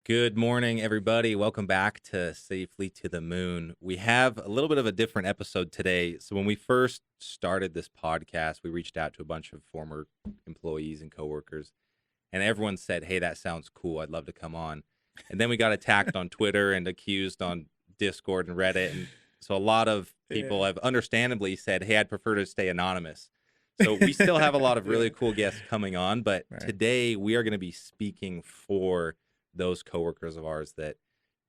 Good morning, everybody. Welcome back to Safely to the Moon. We have a little bit of a different episode today. So when we first started this podcast, we reached out to a bunch of former employees and coworkers, and everyone said, "Hey, that sounds cool. I'd love to come on." And then we got attacked on Twitter and accused on Discord and Reddit, and so a lot of people have understandably said, "Hey, I'd prefer to stay anonymous." So we still have a lot of really cool guests coming on, but today we are going to be speaking for those coworkers of ours that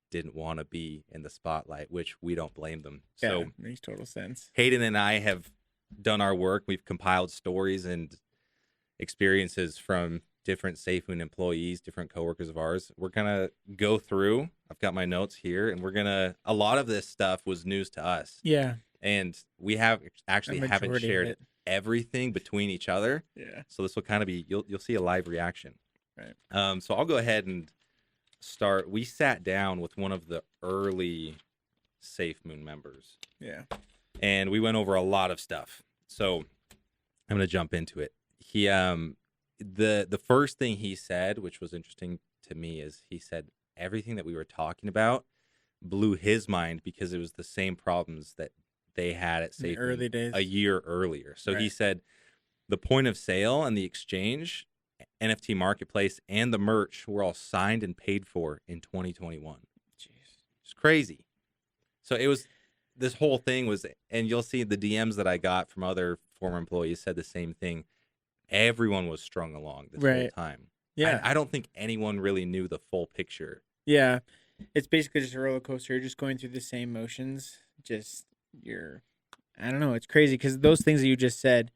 didn't want to be in the spotlight, which we don't blame them. So makes total sense. Hayden and I have done our work. We've compiled stories and experiences from different SafeMoon employees, different coworkers of ours. We're going to go through. I've got my notes here, and a lot of this stuff was news to us. Yeah. And we haven't shared everything between each other. Yeah. So this will kind of be, you'll see a live reaction. Right. So I'll go ahead and start. We sat down with one of the early SafeMoon members. Yeah. And we went over a lot of stuff. So I'm going to jump into it. He the first thing he said, which was interesting to me, is he said everything that we were talking about blew his mind because it was the same problems that they had at SafeMoon early days, a year earlier. So he said the point of sale and the exchange, NFT marketplace, and the merch were all signed and paid for in 2021. Jeez. It's crazy. So this whole thing was, and you'll see the DMs that I got from other former employees said the same thing. Everyone was strung along this whole time. Yeah. I don't think anyone really knew the full picture. Yeah. It's basically just a roller coaster. You're just going through the same motions. I don't know. It's crazy because those things that you just said,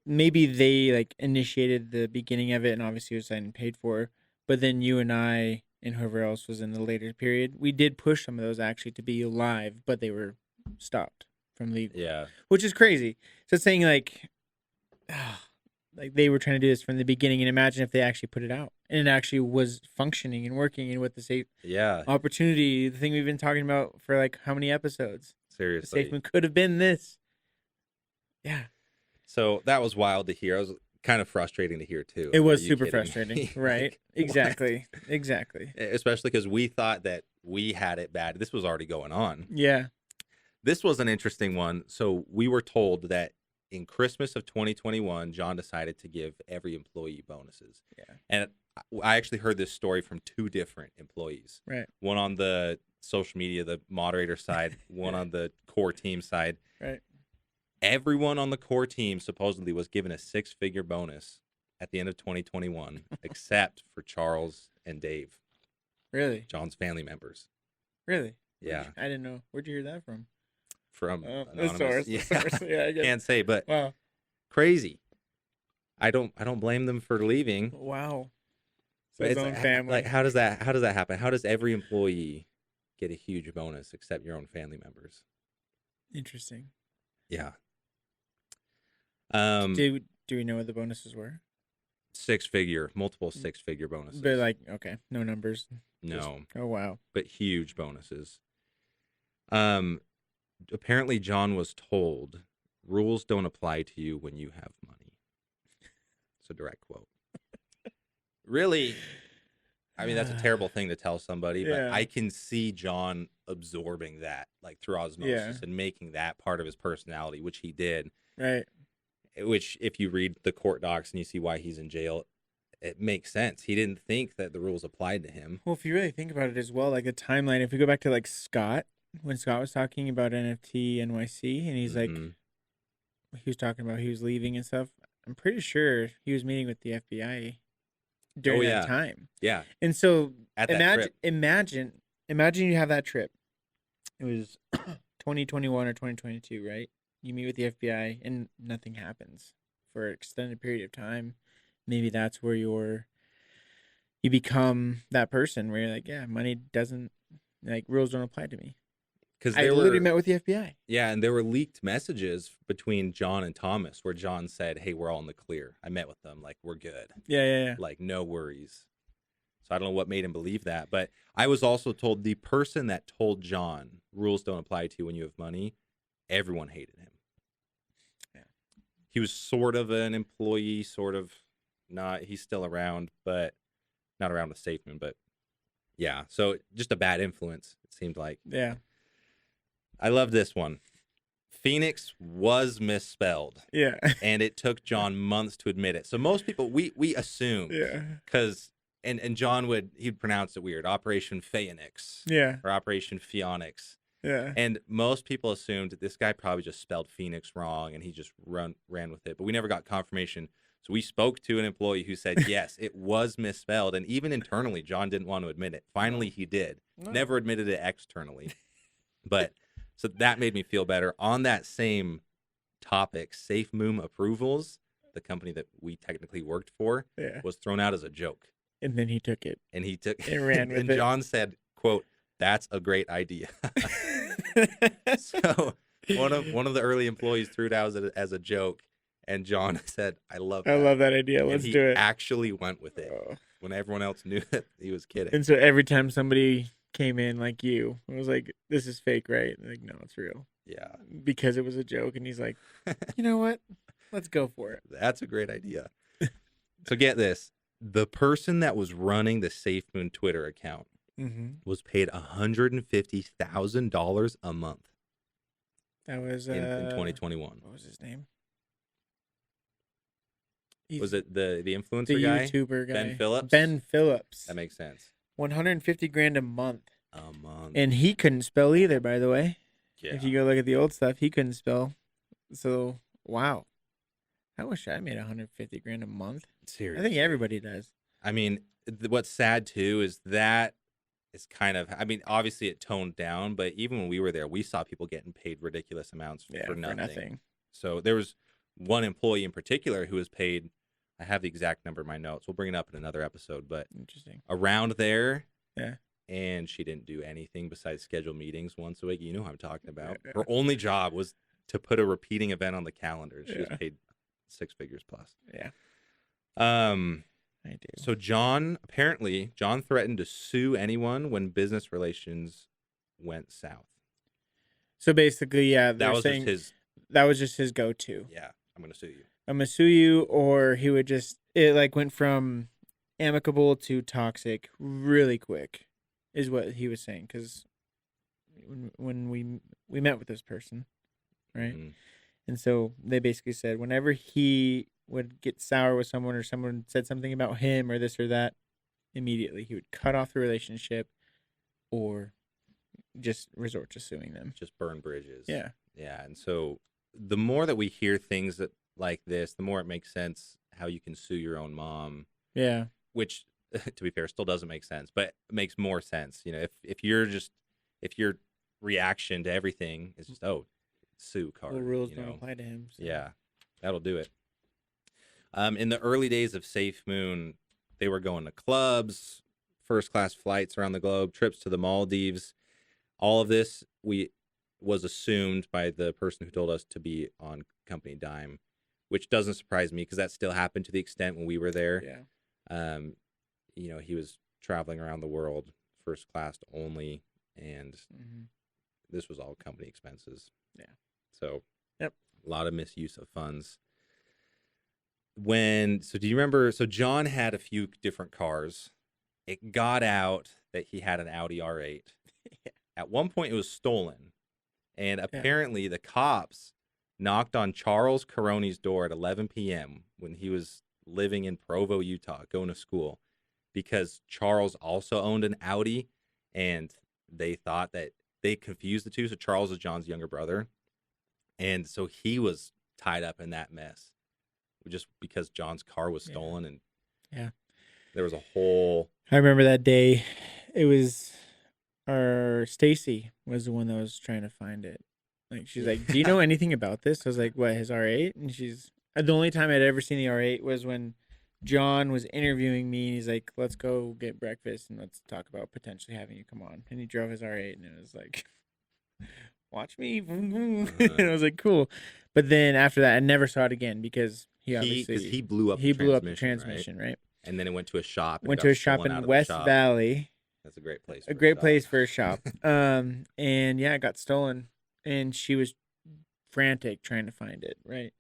maybe they initiated the beginning of it and obviously was signed and paid for, but then you and I and whoever else was in the later period, we did push some of those actually to be live, but they were stopped from legal. Yeah. Which is crazy. So it's saying they were trying to do this from the beginning, and imagine if they actually put it out and it actually was functioning and working and with the safe opportunity, the thing we've been talking about for how many episodes. Seriously. The SafeMoon could have been this. Yeah. So that was wild to hear. It was kind of frustrating to hear too. It was super frustrating. Right. Exactly. Exactly. Especially because we thought that we had it bad. This was already going on. Yeah. This was an interesting one. So we were told that in Christmas of 2021, John decided to give every employee bonuses. Yeah. And I actually heard this story from two different employees. Right. One on the social media, the moderator side, one on the core team side. Right. Everyone on the core team supposedly was given a 6-figure bonus at the end of 2021, except for Charles and Dave. Really? John's family members. Really? Yeah. I didn't know. Where'd you hear that from? From the source. Yeah. The source. Yeah, I guess. Can't say, but wow. Crazy. I don't blame them for leaving. Wow. So his own family. How does that happen? How does every employee get a huge bonus except your own family members? Interesting. Yeah. Do we know what the bonuses were? 6-figure, multiple 6-figure bonuses. But okay, no numbers. No. Oh wow. But huge bonuses. Apparently John was told rules don't apply to you when you have money. It's a direct quote. Really? I mean, that's a terrible thing to tell somebody, but I can see John absorbing that through osmosis and making that part of his personality, which he did. Right. Which, if you read the court docs and you see why he's in jail, it makes sense. He didn't think that the rules applied to him. Well, if you really think about it as well, the timeline, if we go back to Scott, when Scott was talking about NFT NYC, and he's he was talking about he was leaving and stuff, I'm pretty sure he was meeting with the FBI during that time. Yeah. And so imagine you have that trip. It was 2021 or 2022, right? You meet with the FBI and nothing happens for an extended period of time. Maybe that's where you become that person where you're money doesn't, rules don't apply to me. Because I literally met with the FBI. Yeah, and there were leaked messages between John and Thomas where John said, "Hey, we're all in the clear. I met with them. We're good. Yeah. No worries." So I don't know what made him believe that. But I was also told the person that told John rules don't apply to you when you have money, everyone hated him. Yeah. He was sort of an employee, sort of not. He's still around, but not around with SafeMoon, but Yeah. So just a bad influence, it seemed like. Yeah. I love this one. Phoenix was misspelled, Yeah. and it took John months to admit it. So most people, we assumed, Yeah. because and John he'd pronounce it weird, Operation Phoenix Yeah. or Operation Phoenix. Yeah. And most people assumed that this guy probably just spelled Phoenix wrong and he just ran with it. But we never got confirmation. So we spoke to an employee who said, yes, it was misspelled. And even internally, John didn't want to admit it. Finally, he did. No. Never admitted it externally. But so that made me feel better. On that same topic, SafeMoon Approvals, the company that we technically worked for, Yeah. was thrown out as a joke. And then he took it. And he took and ran with and it. John said, quote, "That's a great idea." So one of the early employees threw it out as a joke, and John said, "I love that. I love that idea. And Let's he do it. actually went with it Oh. when everyone else knew that he was kidding. And so every time somebody came in like you, it was like, this is fake, right? Like, no, it's real. Yeah. Because it was a joke. And he's like, you know what? Let's go for it. That's a great idea. So get this. The person that was running the SafeMoon Twitter account was paid $150,000 a month That was in 2021. What was his name? Was it the influencer the guy? YouTuber guy? Ben Phillips? Ben Phillips. That makes sense. $150,000 a month. A month. And he couldn't spell either, by the way. Yeah. If you go look at the old stuff, he couldn't spell. So, wow. I wish I made $150,000 a month. Seriously. I think everybody does. I mean, what's sad too is that is kind of, I mean, obviously it toned down, but even when we were there, we saw people getting paid ridiculous amounts for nothing. So there was one employee in particular who was paid, I have the exact number in my notes. We'll bring it up in another episode, but interesting. Around there. Yeah. And she didn't do anything besides schedule meetings once a week. You know what I'm talking about. Yeah. Her only job was to put a repeating event on the calendar. She was paid 6 figures plus. Yeah. I do. So John threatened to sue anyone when business relations went south. So basically, yeah, that was just his go-to. Yeah, I'm gonna sue you. I'm gonna sue you, or he would it went from amicable to toxic really quick, is what he was saying. Because when we met with this person, right, and so they basically said whenever he would get sour with someone or someone said something about him or this or that, immediately he would cut off the relationship or just resort to suing them. Just burn bridges. Yeah. Yeah. And so the more that we hear things like this, the more it makes sense how you can sue your own mom. Yeah. Which, to be fair, still doesn't make sense, but it makes more sense. You know, if your reaction to everything is just, sue card. The rules don't apply to him. So. Yeah. That'll do it. In the early days of SafeMoon, they were going to clubs, first-class flights around the globe, trips to the Maldives. All of this was assumed by the person who told us to be on company dime, which doesn't surprise me because that still happened to the extent when we were there. Yeah. He was traveling around the world, first class only, and this was all company expenses. Yeah. So, yep, a lot of misuse of funds. Do you remember? So John had a few different cars. It got out that he had an Audi R8. Yeah. At one point, it was stolen, and apparently the cops knocked on Charles Caroni's door at 11 p.m. when he was living in Provo, Utah, going to school, because Charles also owned an Audi, and they thought that they confused the two. So Charles is John's younger brother, and so he was tied up in that mess. Just because John's car was stolen, and there was a whole. I remember that day. It was Stacy was the one that was trying to find it. Like she's like, "Do you know anything about this?" I was like, "What, his R8?" And she's the only time I'd ever seen the R8 was when John was interviewing me. And he's like, "Let's go get breakfast and let's talk about potentially having you come on." And he drove his R8, and it was like, "Watch me!" And I was like, "Cool." But then after that, I never saw it again because he blew up the transmission, right? And then it went to a shop. Went to a shop in West Valley. That's a great place. A great place for a shop. And it got stolen, and she was frantic trying to find it. Right,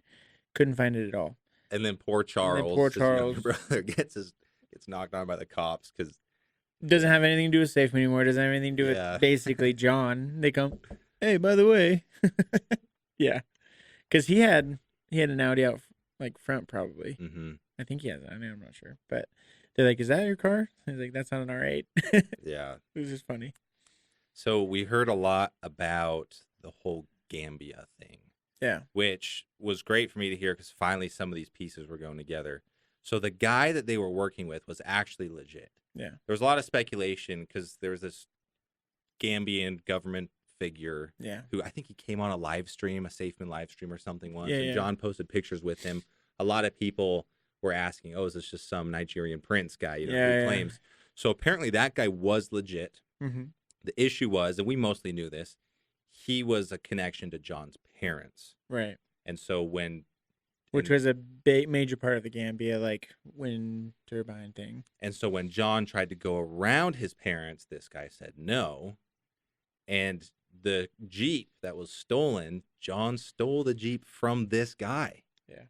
couldn't find it at all. And then poor Charles, his younger brother, gets knocked on by the cops because Doesn't have anything to do with SafeMoon anymore. Doesn't have anything to do with Yeah. basically John. They come, hey, by the way, yeah, because he had an Audi out like front probably. Mm-hmm. I think he has. I mean, I'm not sure, but they're like, "Is that your car?" He's like, "That's not an R8." It Yeah. was just funny. So we heard a lot about the whole Gambia thing, Yeah, which was great for me to hear because finally some of these pieces were going together. So the guy that they were working with was actually legit. yeah, There was a lot of speculation because there was this Gambian government figure yeah, who I think he came on a live stream, a SafeMoon live stream or something once, yeah, and yeah. John posted pictures with him. A lot of people were asking, "Oh, is this just some Nigerian prince guy?" You know, who he Yeah. claims. So apparently that guy was legit. Mm-hmm. The issue was, and we mostly knew this, he was a connection to John's parents, Right. and so when Which and, was a major part of the Gambia, like wind turbine thing. and so when John tried to go around his parents, this guy said no, and the Jeep that was stolen, John stole the Jeep from this guy. Yeah.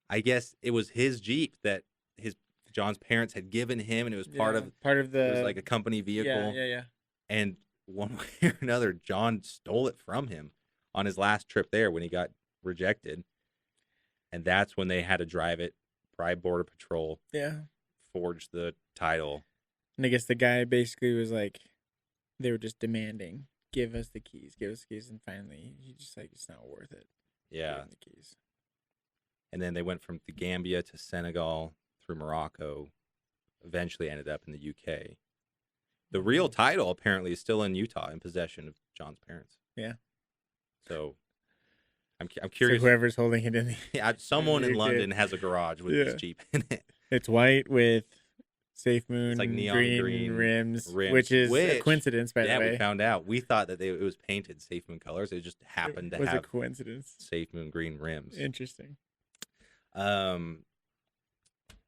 I guess it was his Jeep that his John's parents had given him, and it was part of the. it was like a company vehicle. Yeah. And one way or another, John stole it from him on his last trip there when he got rejected, and that's when they had to drive it. Bribe Border Patrol, Yeah. forged the title. And I guess the guy basically was like, they were just demanding, give us the keys, and finally he just like, it's not worth it. Yeah, Give him the keys. and then they went from the Gambia to Senegal through Morocco, eventually ended up in the UK. The real title apparently is still in Utah in possession of John's parents. Yeah. So I'm So curious. whoever's holding it in the, Yeah, someone in UK. London has a garage with this Yeah. Jeep in it. it's white with SafeMoon It's like neon green rims, rims, which is a which- coincidence, by Yeah, the way. we found out. We thought that it was painted SafeMoon colors. It just happened to was a have coincidence. SafeMoon green rims. Interesting.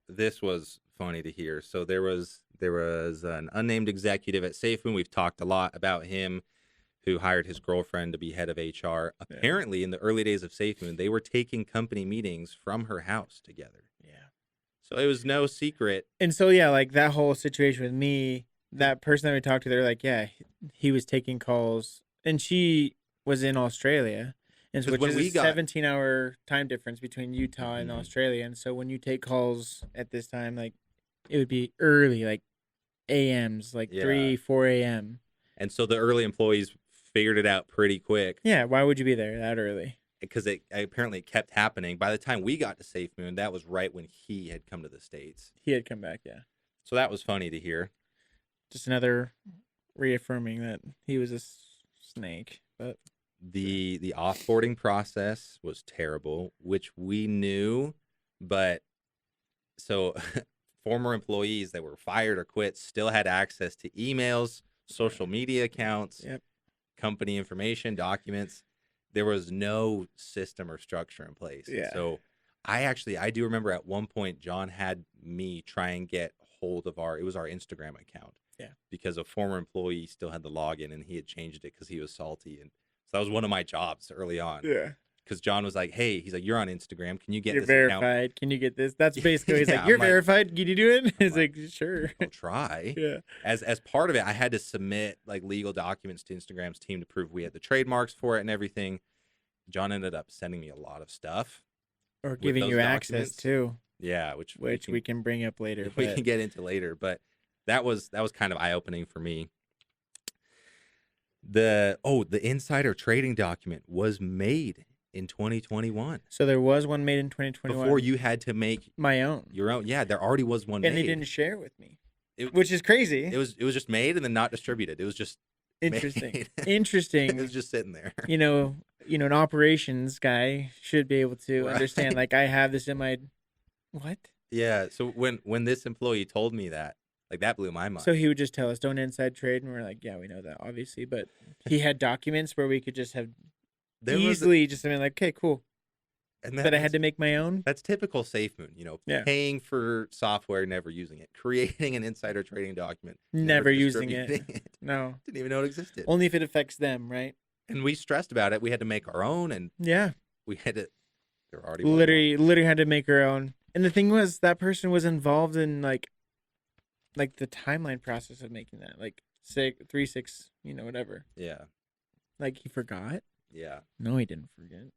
This was funny to hear. So there was an unnamed executive at SafeMoon. We've talked a lot about him, who hired his girlfriend to be head of HR. Apparently, in the early days of SafeMoon, they were taking company meetings from her house together. Yeah. So it was no secret. And so, yeah, like that whole situation with me, that person that we talked to, they're like, yeah, he was taking calls, and she was in Australia. And so, 'Cause which when is we a got- 17-hour time difference between Utah and Mhm. Australia. And so when you take calls at this time, like it would be early, like AMs, like Yeah. 3, 4 a.m. And so the early employees figured it out pretty quick. Yeah, why would you be there that early? Because it apparently kept happening. By the time we got to SafeMoon, that was right when he had come to the States. He had come back, yeah. So that was funny to hear. Just another reaffirming that he was a snake. But The offboarding process was terrible, which we knew, but so former employees that were fired or quit still had access to emails, social media accounts, Yep. company information, documents. There was no system or structure in place. Yeah. So I do remember at one point John had me try and get hold of our Instagram account. Yeah. Because a former employee still had the login and he had changed it because he was salty. And so that was one of my jobs early on. yeah. Because John was like, "Hey, he's like, you're on Instagram. Can you get You're this verified. account?" Can you get this? That's basically he's Yeah, like, I'm you're like- verified. Can you do it? It's like, like, sure. I'll try. Yeah. As part of it, I had to submit like legal documents to Instagram's team to prove we had the trademarks for it and everything. John ended up sending me a lot of stuff. Or giving those you access documents. too, Yeah, which we can bring up later. we But can get into later, but that was kind of eye opening for me. The insider trading document was made in 2021 so there was one made in 2021. before you had to make my own, your own. Yeah, there already was one and made. they didn't share with me, It- which is crazy. It was just made and then not distributed. It was just Interesting. made. Interesting. It was just sitting there. you know, an operations guy should be able to Right. understand. Like, I have this in my what? Yeah. So when this employee told me that, like, that blew my mind. So he would just tell us, don't inside trade, and we're like, yeah, we know that, obviously. But he had documents where we could just have There was- easily just something like, okay, cool. and But I had to make my own. That's typical SafeMoon, Yeah. paying for software, never using it, creating an insider trading document, Never using it. distributing No, Didn't even know it existed. only if it affects them, right? And we stressed about it. We had to make our own, and Yeah. we had to. There already was one. Literally had to make her own. And the thing was, that person was involved in like like the timeline process of making that, like 6, 3, 6, whatever. Yeah. Like he forgot? Yeah. No, he didn't forget.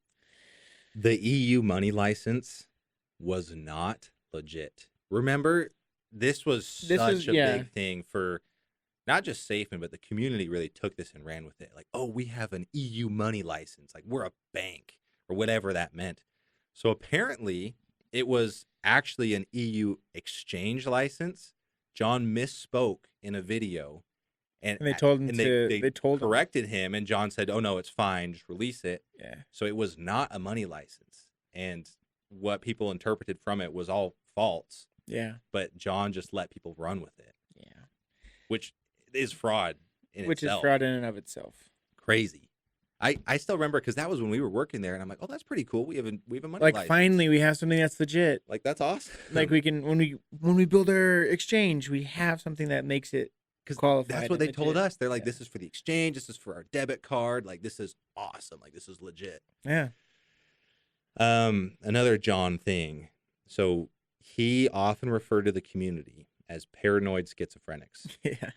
The EU money license was not legit. Remember, this was This is such a big thing for not just SafeMoon, but the community really took this and ran with it. Like, oh, we have an EU money license. Like, we're a bank or whatever that meant. So apparently, it was actually an EU exchange license. John misspoke in a video, and And they told him they they told him. corrected him, and John said, "Oh no, it's fine. Just release it." Yeah. So it was not a money license, and what people interpreted from it was all false. Yeah. But John just let people run with it, Yeah. which is fraud in Which itself. is fraud in and of itself. Crazy. I still remember because that was when we were working there, and I'm like, oh, that's pretty cool. We have a money Like license. finally we have something that's legit. Like that's awesome. Like we can when we build our exchange, we have something that makes it qualified. That's what they told us. They're like, Yeah. this is for the exchange. This is for our debit card. Like this is awesome. Like this is legit. Yeah. Another John thing. So he often referred to the community as paranoid schizophrenics. Yeah.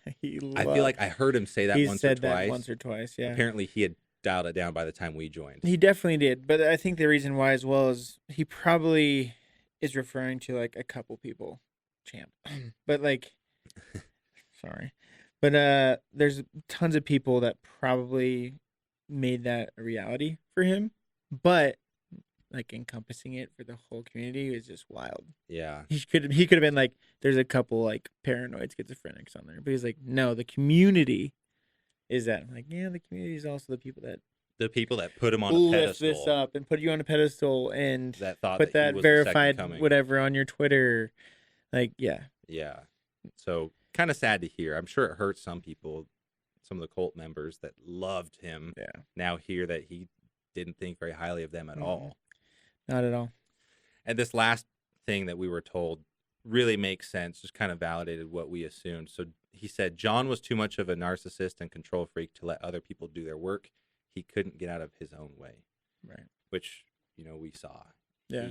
I feel like I heard him say that he once said or that twice. once or twice. Yeah. Apparently he had dialed it down by the time we joined. He definitely did, but I think the reason why as well is he probably is referring to like a couple people, champ. But like, sorry, but there's tons of people that probably made that a reality for him, but like encompassing it for the whole community is just wild. Yeah. He could have been like, there's a couple like paranoid schizophrenics on there, but he's like, no, the community is that. I'm like, yeah, the community is also the people that put him on a lift pedestal. this up and put you on a pedestal and that thought put that he that was the second verified coming. whatever on your Twitter. Like, yeah. Yeah. So kind of sad to hear. I'm sure it hurts some people, some of the cult members that loved him. Yeah. Now hear that he didn't think very highly of them at all. Not at all. And this last thing that we were told really makes sense, just kind of validated what we assumed. So he said John was too much of a narcissist and control freak to let other people do their work. He couldn't get out of his own way. Right. Which, we saw. Yeah.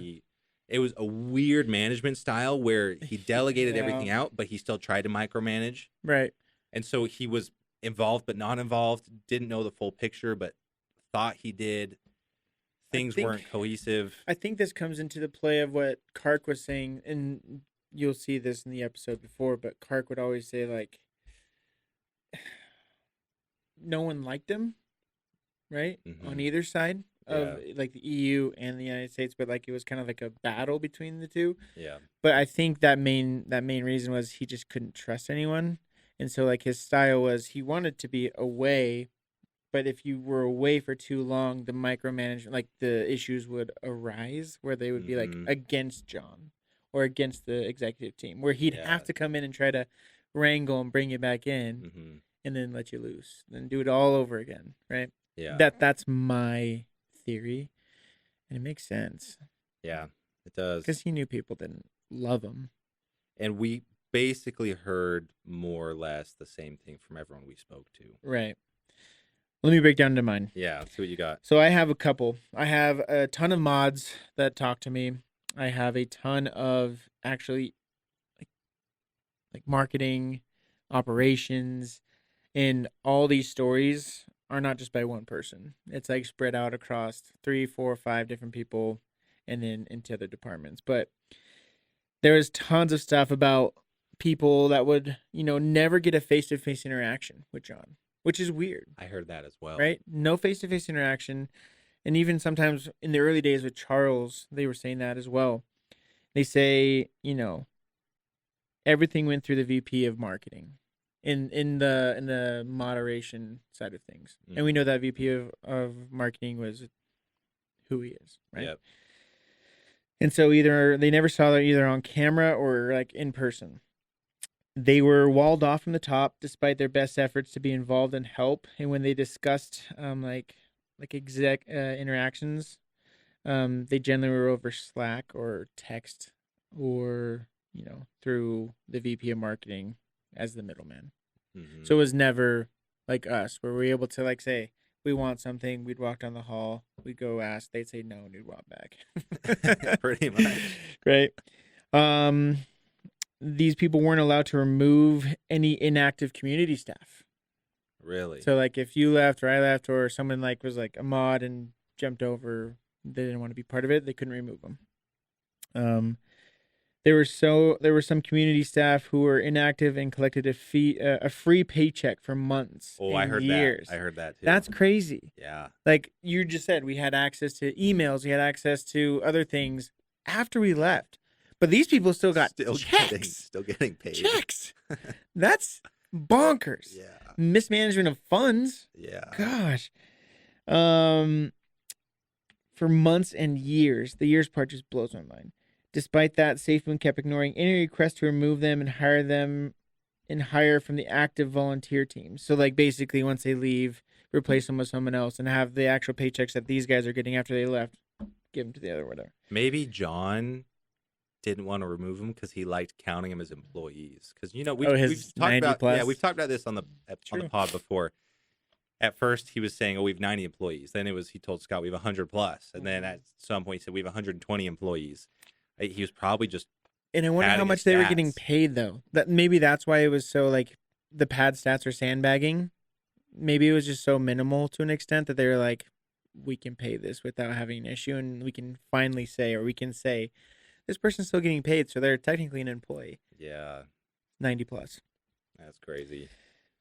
It was a weird management style where he delegated Yeah. everything out, but he still tried to micromanage. Right. And so he was involved but not involved, didn't know the full picture, but thought he did. Things weren't cohesive. I think this comes into the play of what Kark was saying, and you'll see this in the episode before, but Kark would always say, like, no one liked him, right? Mhm. On either side of, like, the EU and the United States, but, like, it was kind of like a battle between the two. Yeah. But I think that main reason was he just couldn't trust anyone. And so, like, his style was he wanted to be away, but if you were away for too long, the micromanagement, like the issues would arise where they would be like against John or against the executive team, where he'd have to come in and try to wrangle and bring you back in and then let you loose, then do it all over again, right? Yeah. That's my theory, and it makes sense. Yeah, it does. Because he knew people didn't love him. And we basically heard more or less the same thing from everyone we spoke to. Right. Let me break down into mine. Yeah, let's see what you got. So I have a couple. I have a ton of mods that talk to me. I have a ton of actually like marketing, operations, and all these stories are not just by one person. It's like spread out across 3, 4, 5 different people and then into other departments. But there was tons of stuff about people that would, never get a face-to-face interaction with John, which is weird. I heard that as well. Right? No face-to-face interaction. And even sometimes in the early days with Charles, they were saying that as well. They say, everything went through the VP of marketing in the moderation side of things. And we know that VP of marketing was who he is, right? Yep. And so either they never saw that either on camera or like in person. They were walled off from the top despite their best efforts to be involved and help. And when they discussed like exec interactions, they generally were over Slack or text or through the VP of marketing as the middleman. So it was never like us where we were able to like say we want something, we'd walk down the hall, we'd go ask, they'd say no, and we'd walk back. Pretty much. Great. these people weren't allowed to remove any inactive community staff. Really? So like if you left or I left or someone like was like a mod and jumped over, they didn't want to be part of it, they couldn't remove them. There were some community staff who were inactive and collected a free paycheck for months Oh, I and heard years. that. I heard that too. That's crazy. Yeah. Like you just said, we had access to emails, we had access to other things after we left. But these people still got checks. Still getting paid. Checks. That's bonkers. Yeah. Mismanagement of funds. Yeah. Gosh. For months and years, the years part just blows my mind. Despite that, SafeMoon kept ignoring any request to remove them and hire from the active volunteer team. So like basically once they leave, replace them with someone else and have the actual paychecks that these guys are getting after they left, give them to the other whatever. Maybe John didn't want to remove them because he liked counting them as employees. Because we've talked about we've talked about this on the pod before. At first, he was saying, "Oh, we have 90 employees." Then he told Scott we have 100 plus, and then at some point he said we have 120 employees. He was probably just. And I wonder how much they were getting paid though. That maybe that's why it was so like the pad stats are sandbagging. Maybe it was just so minimal to an extent that they were like, we can pay this without having an issue, and we can finally say, or we can say, this person's still getting paid, so they're technically an employee. Yeah. 90 plus. That's crazy.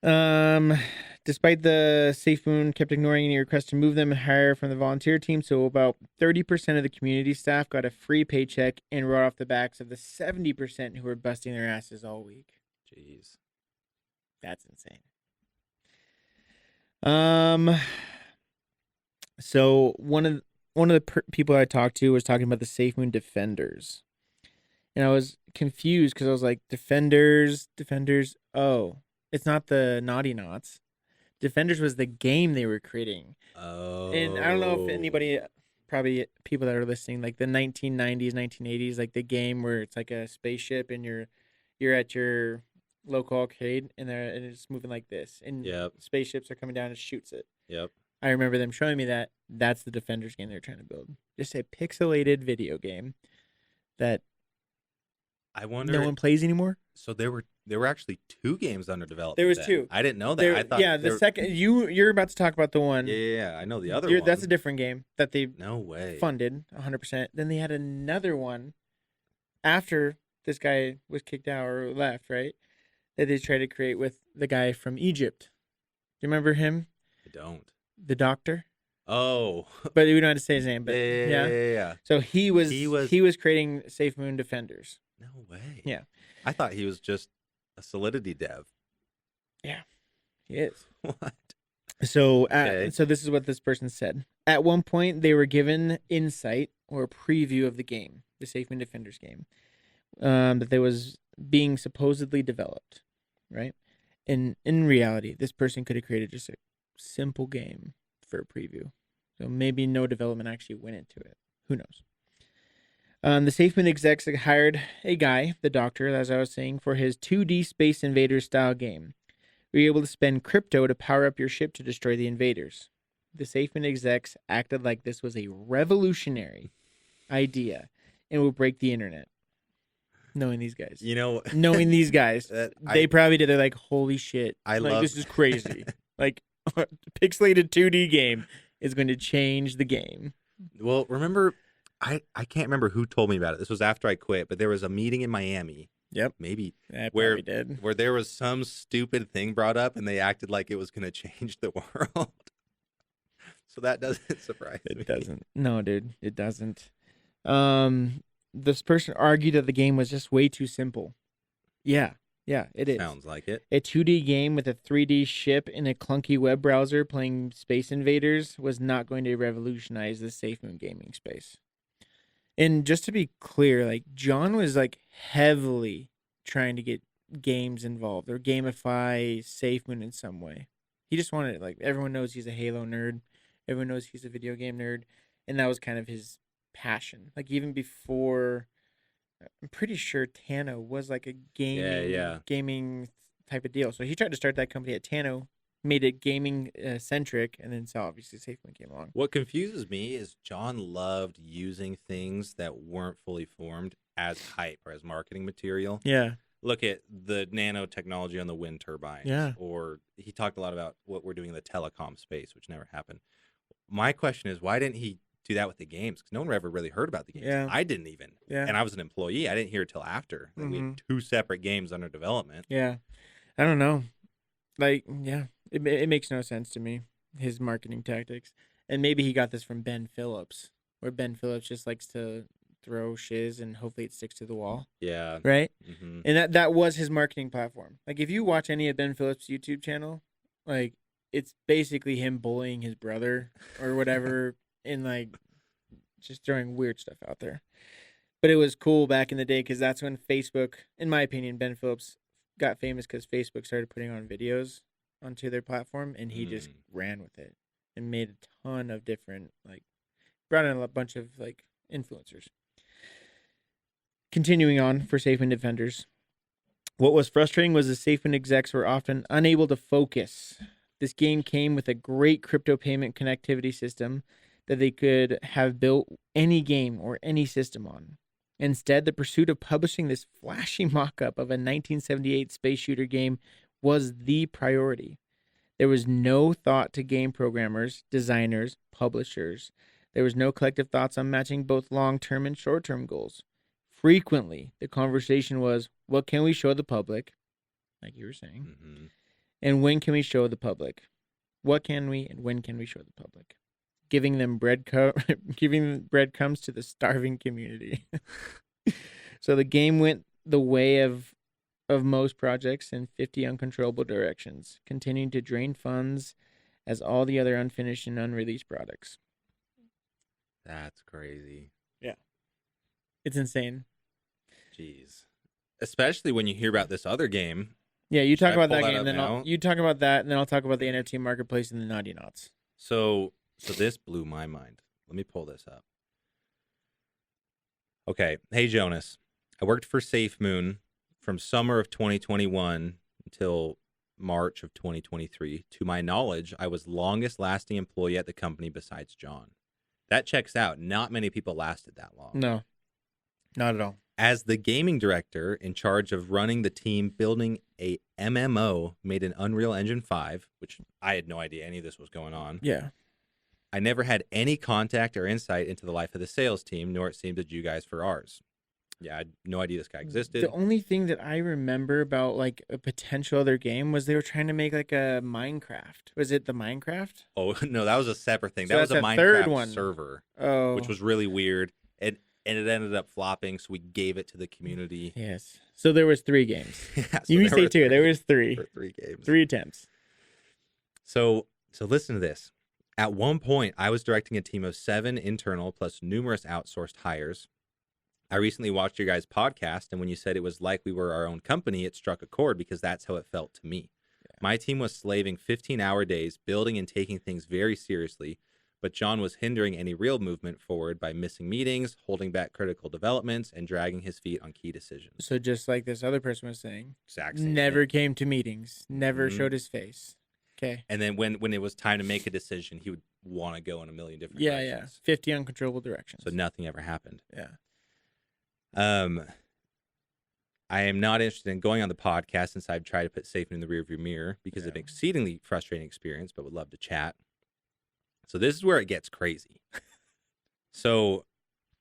Despite the SafeMoon kept ignoring any requests to move them and hire from the volunteer team, so about 30% of the community staff got a free paycheck and wrote off the backs of the 70% who were busting their asses all week. Jeez. That's insane. So one of the people I talked to was talking about the SafeMoon Defenders. And I was confused because I was like, Defenders. Oh, it's not the Naughty Knots. Defenders was the game they were creating. Oh. And I don't know if anybody, probably people that are listening, like the 1990s, 1980s, like the game where it's like a spaceship and you're at your local arcade and it's moving like this. And spaceships are coming down and shoots it. Yep. I remember them showing me that. That's the Defenders game they're trying to build. Just a pixelated video game that I wonder no one plays anymore. So there were actually 2 games under development. There was then. 2. I didn't know that. I thought the second you're about to talk about the one. Yeah, I know the other one. That's a different game that they funded 100%. Then they had another one after this guy was kicked out or left, right? That they tried to create with the guy from Egypt. Do you remember him? I don't. The doctor. Oh, but we don't have to say his name. But yeah. So he was creating SafeMoon Defenders. No way. Yeah. I thought he was just a Solidity dev. Yeah, he is. What? So, so this is what this person said. At one point, they were given insight or a preview of the game, the SafeMoon Defenders game, that they was being supposedly developed, right? And in reality, this person could have created just a simple game for a preview. So maybe no development actually went into it. Who knows? The SafeMoon execs hired a guy, the doctor, as I was saying, for his 2D Space Invaders style game. Were able to spend crypto to power up your ship to destroy the invaders. The SafeMoon execs acted like this was a revolutionary idea and will break the internet. Knowing these guys. Knowing these guys. They probably did. They're like, holy shit. This is crazy. Like, pixelated 2D game is going to change the game. Well, remember... I can't remember who told me about it. This was after I quit, but there was a meeting in Miami. Yep. Maybe. Where there was some stupid thing brought up and they acted like it was going to change the world. So that doesn't surprise me. It doesn't. No, dude, it doesn't. This person argued that the game was just way too simple. Yeah, it is. Sounds like it. A 2D game with a 3D ship and a clunky web browser playing Space Invaders was not going to revolutionize the SafeMoon gaming space. And just to be clear, like John was like heavily trying to get games involved or gamify SafeMoon in some way. He just wanted it. Like everyone knows he's a Halo nerd. Everyone knows he's a video game nerd. And that was kind of his passion. Like even before, I'm pretty sure Tano was like a gaming type of deal. So he tried to start that company at Tano, made it gaming centric, and then so obviously SafeMoon came along. What confuses me is John loved using things that weren't fully formed as hype or as marketing material. Yeah. look at the nanotechnology on the wind turbines, Yeah. or he talked a lot about what we're doing in the telecom space, which never happened. My question is, why didn't he do that with the games? Because no one ever really heard about the games. Yeah. I didn't even. Yeah. And I was an employee. I didn't hear it till after that we had Mhm. 2 separate games under development. Yeah. I don't know. Like, yeah, it makes no sense to me, his marketing tactics. And maybe he got this from Ben Phillips, where Ben Phillips just likes to throw shiz and hopefully it sticks to the wall, Yeah. right? Mm-hmm. And that was his marketing platform. Like, if you watch any of Ben Phillips' YouTube channel, like, it's basically him bullying his brother or whatever and, like, just throwing weird stuff out there. But it was cool back in the day because that's when Facebook, in my opinion, Ben Phillips got famous because Facebook started putting on videos onto their platform, and he just ran with it and made a ton of different, like, brought in a bunch of, like, influencers. Continuing on for SafeMoon defenders, what was frustrating was the SafeMoon execs were often unable to focus. This game came with a great crypto payment connectivity system that they could have built any game or any system on. Instead, the pursuit of publishing this flashy mock-up of a 1978 space shooter game was the priority. There was no thought to game programmers, designers, publishers. There was no collective thoughts on matching both long-term and short-term goals. Frequently, the conversation was, what can we show the public, like you were saying, and when can we show the public? What can we and when can we show the public? Giving them giving breadcrumbs to the starving community. So the game went the way of most projects in 50 uncontrollable directions, continuing to drain funds as all the other unfinished and unreleased products. That's crazy. Yeah. It's insane. Jeez. Especially when you hear about this other game. Yeah, you talk about that that game, up then now? you talk about that, and then I'll talk about the NFT marketplace and the Naughty Knots. So this blew my mind. Let me pull this up. Okay. Hey, Jonas. I worked for SafeMoon from summer of 2021 until March of 2023. To my knowledge, I was longest lasting employee at the company besides John. That checks out. Not many people lasted that long. No, not at all. As the gaming director in charge of running the team building a MMO made in Unreal Engine 5, which I had no idea any of this was going on. Yeah. I never had any contact or insight into the life of the sales team, nor it seemed did you guys for ours. Yeah, I had no idea this guy existed. The only thing that I remember about, like, a potential other game was they were trying to make, like, a Minecraft. Was it the Minecraft? Oh, no, that was a separate thing. So that was a that's a third Minecraft one. server, Oh. which was really weird. And it ended up flopping, so we gave it to the community. Yes. So there was 3 games. Yeah, so You there say were 2. There was 3. 3 games. 3 attempts. So listen to this. At one point, I was directing a team of 7 internal plus numerous outsourced hires. I recently watched your guys' podcast, and when you said it was like we were our own company, it struck a chord because that's how it felt to me. Yeah. My team was slaving 15-hour days, building and taking things very seriously, but John was hindering any real movement forward by missing meetings, holding back critical developments, and dragging his feet on key decisions. So just like this other person was saying, exact same never thing. Came to meetings, never showed his face. Okay. And then when it was time to make a decision, he would want to go in a million different directions. 50 uncontrollable directions. So nothing ever happened. Yeah. I am not interested in going on the podcast since I've tried to put SafeMoon in the rearview mirror because of an exceedingly frustrating experience, but would love to chat. So this is where it gets crazy. So,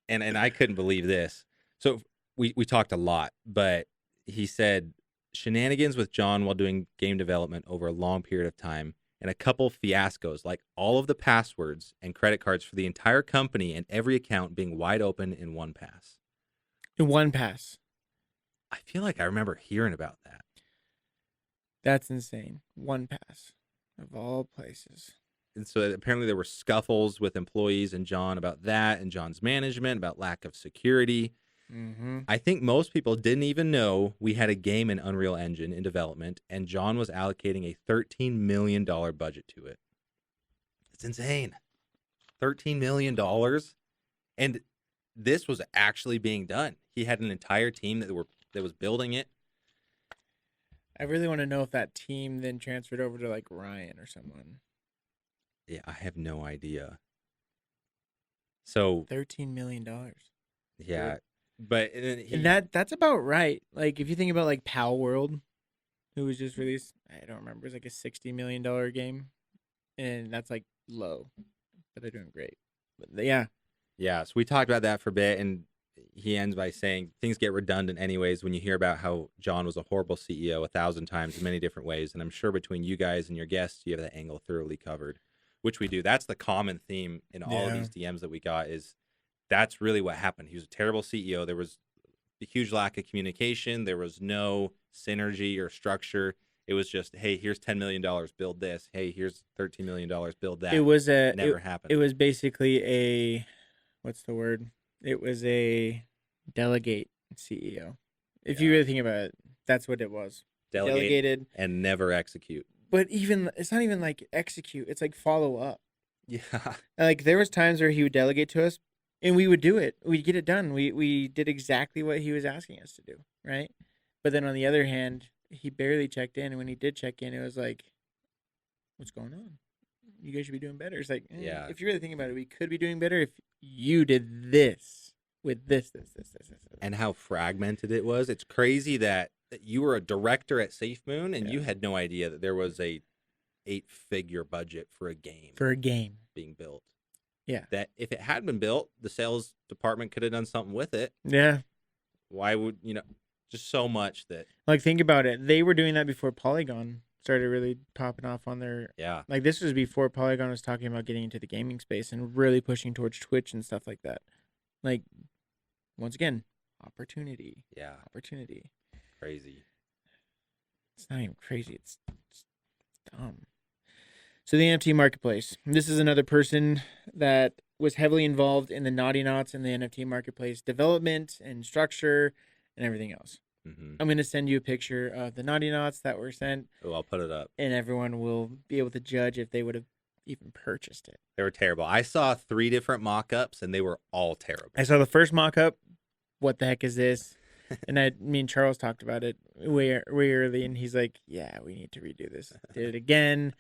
and I couldn't believe this. So we talked a lot, but he said shenanigans with John while doing game development over a long period of time and a couple fiascos, like all of the passwords and credit cards for the entire company and every account being wide open in one pass. In one pass. I feel like I remember hearing about that. That's insane. One pass of all places. And so apparently there were scuffles with employees and John about that and John's management, about lack of security. Mm-hmm. I think most people didn't even know we had a game in Unreal Engine in development, and John was allocating a $13 million budget to it. It's insane. $13 million. And this was actually being done. He had an entire team that was building it. I really want to know if that team then transferred over to, like, Ryan or someone. Yeah, I have no idea. So $13 million. Yeah. But and then And he, that's about right. Like if you think about like Pal World, who was just released, I don't remember, it's like a $60 million game, and that's like low, but they're doing great. But yeah, yeah. So we talked about that for a bit, and he ends by saying things get redundant anyways when you hear about how John was a horrible CEO 1,000 times in many different ways. And I'm sure between you guys and your guests, you have that angle thoroughly covered, which we do. That's the common theme in all of yeah, these DMs that we got is that's really what happened. He was a terrible CEO. There was a huge lack of communication. There was no synergy or structure. It was just, hey, here's $10 million, build this. Hey, here's $13 million, build it that. was a Never it happened. was basically a, what's the word? It was a delegate CEO. If you Yeah. really think about it, that's what it was. Delegate Delegated, and never execute. but even it's not even like execute. It's like follow up. Yeah. Like there was times where he would delegate to us, and we would do it. We'd get it done. We did exactly what he was asking us to do, right? But then on the other hand, he barely checked in, and when he did check in, it was like, "What's going on? You guys should be doing better." It's like, Yeah. if you really think about it, we could be doing better if you did this with this. And how fragmented it was. It's crazy that you were a director at SafeMoon and Yeah. you had no idea that there was a 8-figure budget for a game For a game. being built. Yeah. That if it had been built, the sales department could have done something with it. Yeah. Why would, just so much that, Like think about it. They were doing that before Polygon started really popping off on their, yeah. like this was before Polygon was talking about getting into the gaming space and really pushing towards Twitch and stuff like that. Like once again, opportunity. Yeah. Opportunity. Crazy. It's not even crazy. It's dumb. So the NFT marketplace. This is another person that was heavily involved in the naughty knots in the NFT marketplace development and structure and everything else. Mm-hmm. I'm going to send you a picture of the naughty knots that were sent. Oh, I'll put it up. And everyone will be able to judge if they would have even purchased it. They were terrible. I saw 3 different mock-ups and they were all terrible. I saw the first mock-up. What the heck is this? And me and Charles talked about it way early, and he's like, "Yeah, we need to redo this." Did it again.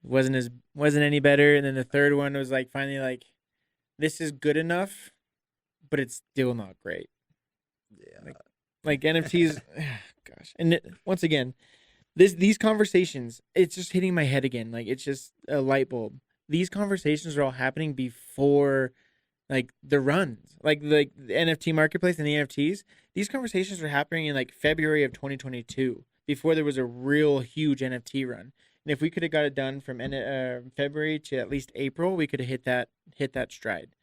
Wasn't any better. And then the third one was like finally like, this is good enough, but it's still not great. Yeah. Like NFTs, gosh. And once again, these conversations, it's just hitting my head again. Like it's just a light bulb. These conversations are all happening before like the runs, like the NFT marketplace and the NFTs. These conversations were happening in like February of 2022 before there was a real huge NFT run. And if we could have got it done from February to at least April, we could have hit that stride.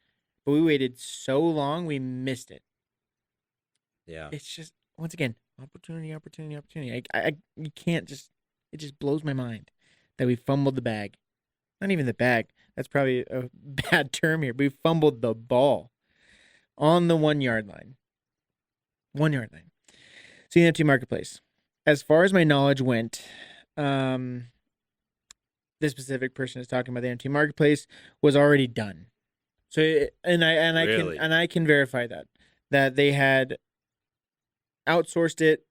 But we waited so long, we missed it. Yeah. It's just once again opportunity. I you can't just. It just blows my mind that we fumbled the bag. Not even the bag. That's probably a bad term here. But we fumbled the ball on the 1 yard line. 1 yard line. So the NFT marketplace. As far as my knowledge went, this specific person is talking about the NFT marketplace was already done. So Really? I can verify that they had outsourced it,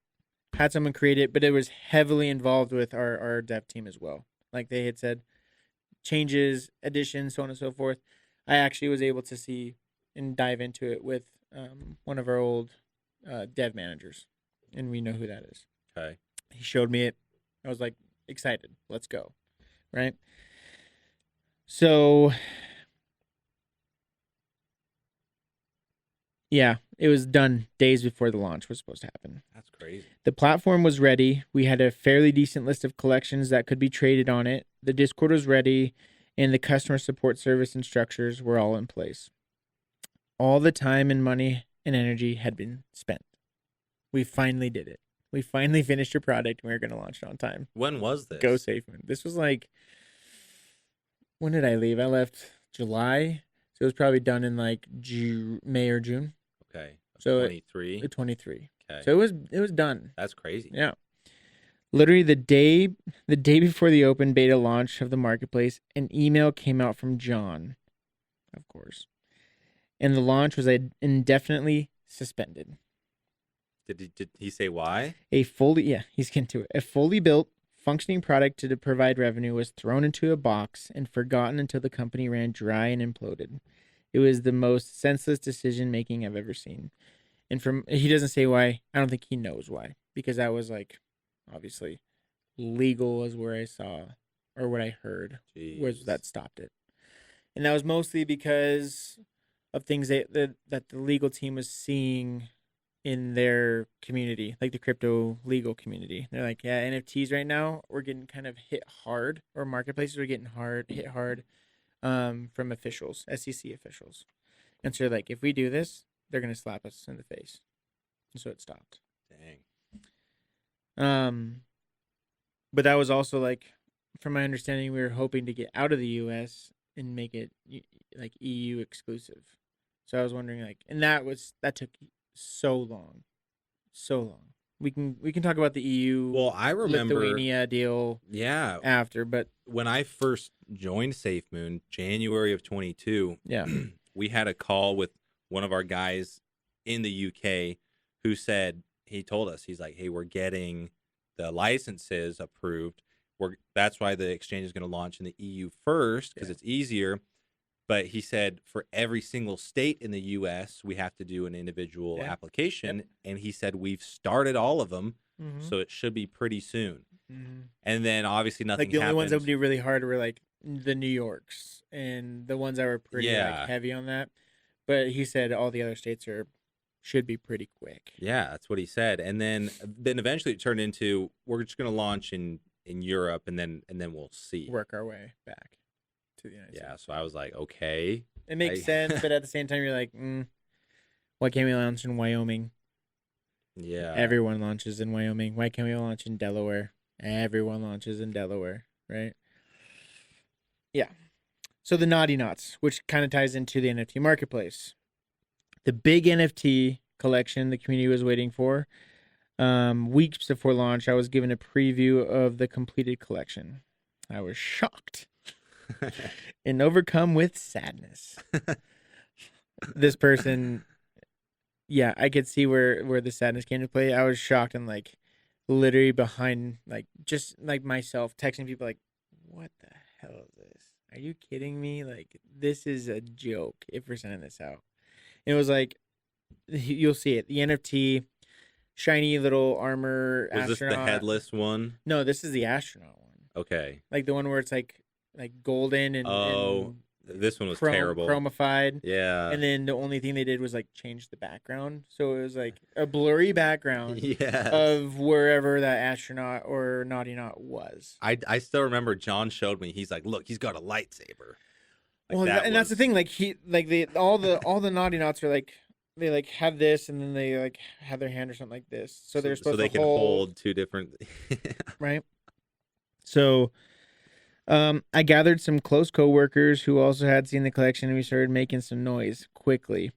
had someone create it, but it was heavily involved with our dev team as well. Like they had said, changes, additions, so on and so forth. I actually was able to see and dive into it with one of our old dev managers, and we know who that is. Okay. He showed me it. I was like excited. Let's go. Right. So yeah, it was done days before the launch was supposed to happen. That's crazy. The platform was ready. We had a fairly decent list of collections that could be traded on it. The Discord was ready, and the customer support service and structures were all in place. All the time and money and energy had been spent. We finally did it. We finally finished your product, and we were going to launch it on time. When was this? Go SafeMoon. This was like, when did I leave? I left July, so it was probably done in like May or June. Okay. So 23. 23. Okay. So it was done. That's crazy. Yeah. Literally the day before the open beta launch of the marketplace, an email came out from John, of course. And the launch was indefinitely suspended. Did he say why? He's getting to it. A fully built, functioning product to provide revenue was thrown into a box and forgotten until the company ran dry and imploded. It was the most senseless decision making I've ever seen. And he doesn't say why. I don't think he knows why, because that was like obviously legal is where I saw or what I heard was Jeez. that stopped it. And that was mostly because of things that the legal team was seeing in their community, like the crypto legal community. They're like, yeah, NFTs right now we're getting kind of hit hard, or marketplaces are getting hit hard from officials, SEC officials. And so like, if we do this, they're gonna slap us in the face. And so it stopped. Dang. But that was also like, from my understanding, we were hoping to get out of the U.S. and make it like EU exclusive. So I was wondering, like, and that took so long. We can talk about the EU Well, I remember, Lithuania deal yeah, after, but when I first joined SafeMoon, January of 22, yeah, we had a call with one of our guys in the UK who said, he told us, he's like, hey, we're getting the licenses approved. That's why the exchange is going to launch in the EU first, because it's easier. But he said for every single state in the U.S., we have to do an individual application. Yep. And he said we've started all of them, so it should be pretty soon. And then obviously nothing like the only ones that happened. would be really hard were like the New Yorks and the ones that were pretty like heavy on that. But he said all the other states should be pretty quick. Yeah, that's what he said. And then eventually it turned into, we're just going to launch in Europe, and then we'll see. Work our way back to the United States. Yeah, so I was like, okay. It makes sense, but at the same time, you're like, why can't we launch in Wyoming? Yeah. Everyone launches in Wyoming. Why can't we launch in Delaware? Everyone launches in Delaware, right? Yeah. So the Naughty Knots, which kind of ties into the NFT marketplace. The big NFT collection the community was waiting for. Weeks before launch, I was given a preview of the completed collection. I was shocked and overcome with sadness. This person, yeah, I could see where the sadness came to play. I was shocked and like literally behind, like, just like myself texting people like, what the hell is this? Are you kidding me? Like, this is a joke if we're sending this out. And it was like, you'll see it. The NFT, shiny little armor Was astronaut. this the headless one? No, this is the astronaut one. Okay. Like the one where it's like golden and this one was terrible. Chromified. Yeah. And then the only thing they did was like change the background. So it was like a blurry background of wherever that astronaut or Naughty Knot was. I still remember John showed me, he's like, look, he's got a lightsaber. Like, well, that's the thing. Like all the Naughty Knots are like, they like have this and then they like have their hand or something like this. So they're supposed they to can hold two different right. So I gathered some close coworkers who also had seen the collection, and we started making some noise quickly.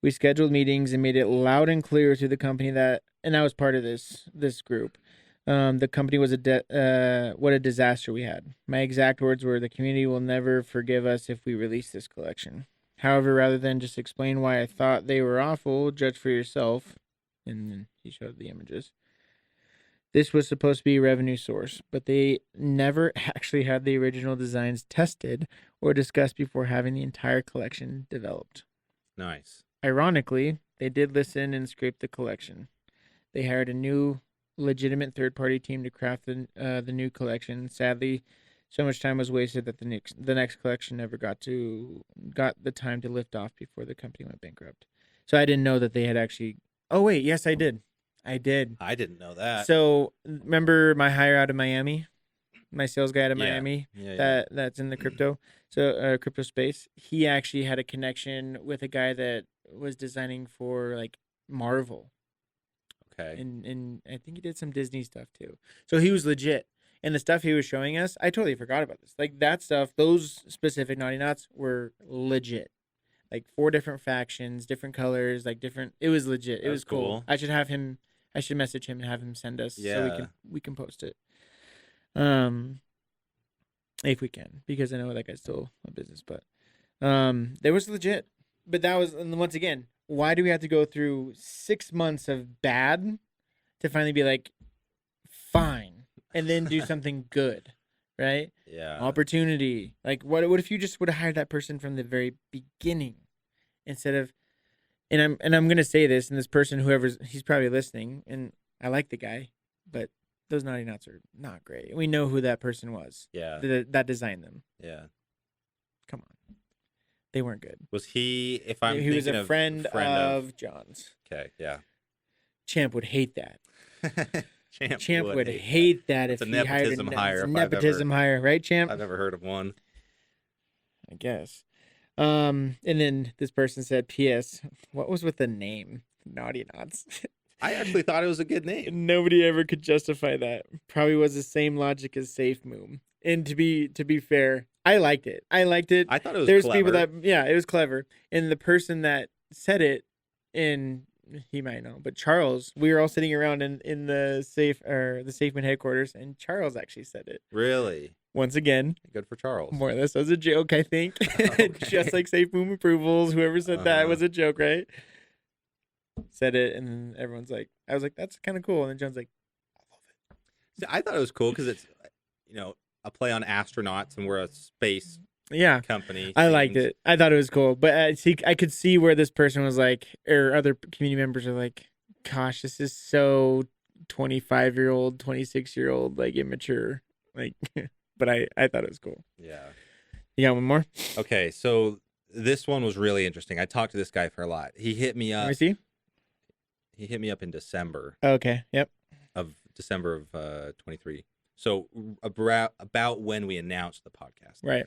We scheduled meetings and made it loud and clear to the company and I was part of this group. The company was what a disaster we had. My exact words were, the community will never forgive us if we release this collection. However, rather than just explain why I thought they were awful, judge for yourself. And then he showed the images. This was supposed to be a revenue source, but they never actually had the original designs tested or discussed before having the entire collection developed. Nice. Ironically, they did listen and scrape the collection. They hired a new, legitimate third-party team to craft the new collection. Sadly, so much time was wasted that the next collection never got the time to lift off before the company went bankrupt. So I didn't know that they had actually. Oh wait, yes, I did. I didn't know that. So remember my hire out of Miami, my sales guy out of Miami, that's in the crypto space. He actually had a connection with a guy that was designing for like Marvel. Okay. And I think he did some Disney stuff too. So he was legit. And the stuff he was showing us, I totally forgot about this. Like that stuff, those specific Naughty Knots were legit. Like 4 different factions, different colors, like different. It was legit. It was cool. I should message him and have him send us so we can post it. If we can, because I know that guy's still a business, but there was legit. But that was, and once again, why do we have to go through 6 months of bad to finally be like, fine, and then do something good, right? Yeah. Opportunity. Like, what if you just would have hired that person from the very beginning instead of, I'm gonna say this, and this person, he's probably listening, and I like the guy, but those naughty knots are not great. We know who that person was. Yeah. That designed them. Yeah. Come on, they weren't good. Was he? If I'm He was thinking a of friend of John's. Okay. Yeah. Champ would hate that. Champ would hate that That's if a he hired nepotism hire. It's a if I've nepotism hire, right, Champ? I've never heard of one. I guess. And then this person said, "P.S. What was with the name Naughty Knots?" I actually thought it was a good name. Nobody ever could justify that. Probably was the same logic as SafeMoon. And to be fair, I liked it. I thought it was There's clever. people that it was clever. And the person that said it, and he might know, but Charles, we were all sitting around in the SafeMoon headquarters, and Charles actually said it. Really? Once again, Good for Charles. more or less as a joke, I think. Okay. Just like SafeMoon approvals, whoever said that was a joke, right? Said it, and then everyone's like, I was like, that's kind of cool. And then John's like, I love it. See, I thought it was cool because it's, a play on astronauts, and we're a space company. I liked it. I thought it was cool. But I could see where this person was like, or other community members are like, gosh, this is so 25-year-old, 26-year-old, like immature. Like, but I thought it was cool. Yeah. You got one more? Okay, so this one was really interesting. I talked to this guy for a lot. He hit me up. Let me see. He hit me up in December. Okay. Yep. Of December of 23. So about when we announced the podcast. Right.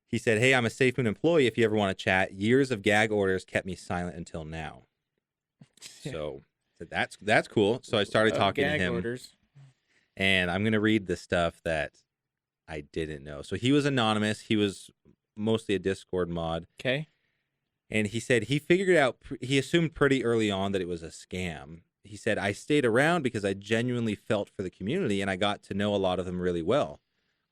He said, "Hey, I'm a SafeMoon employee. If you ever want to chat, years of gag orders kept me silent until now." So that's cool. So I started talking to him. Orders. And I'm going to read the stuff that I didn't know. So he was anonymous. He was mostly a Discord mod. Okay. And he said he figured it out. He assumed pretty early on that it was a scam. He said, "I stayed around because I genuinely felt for the community and I got to know a lot of them really well.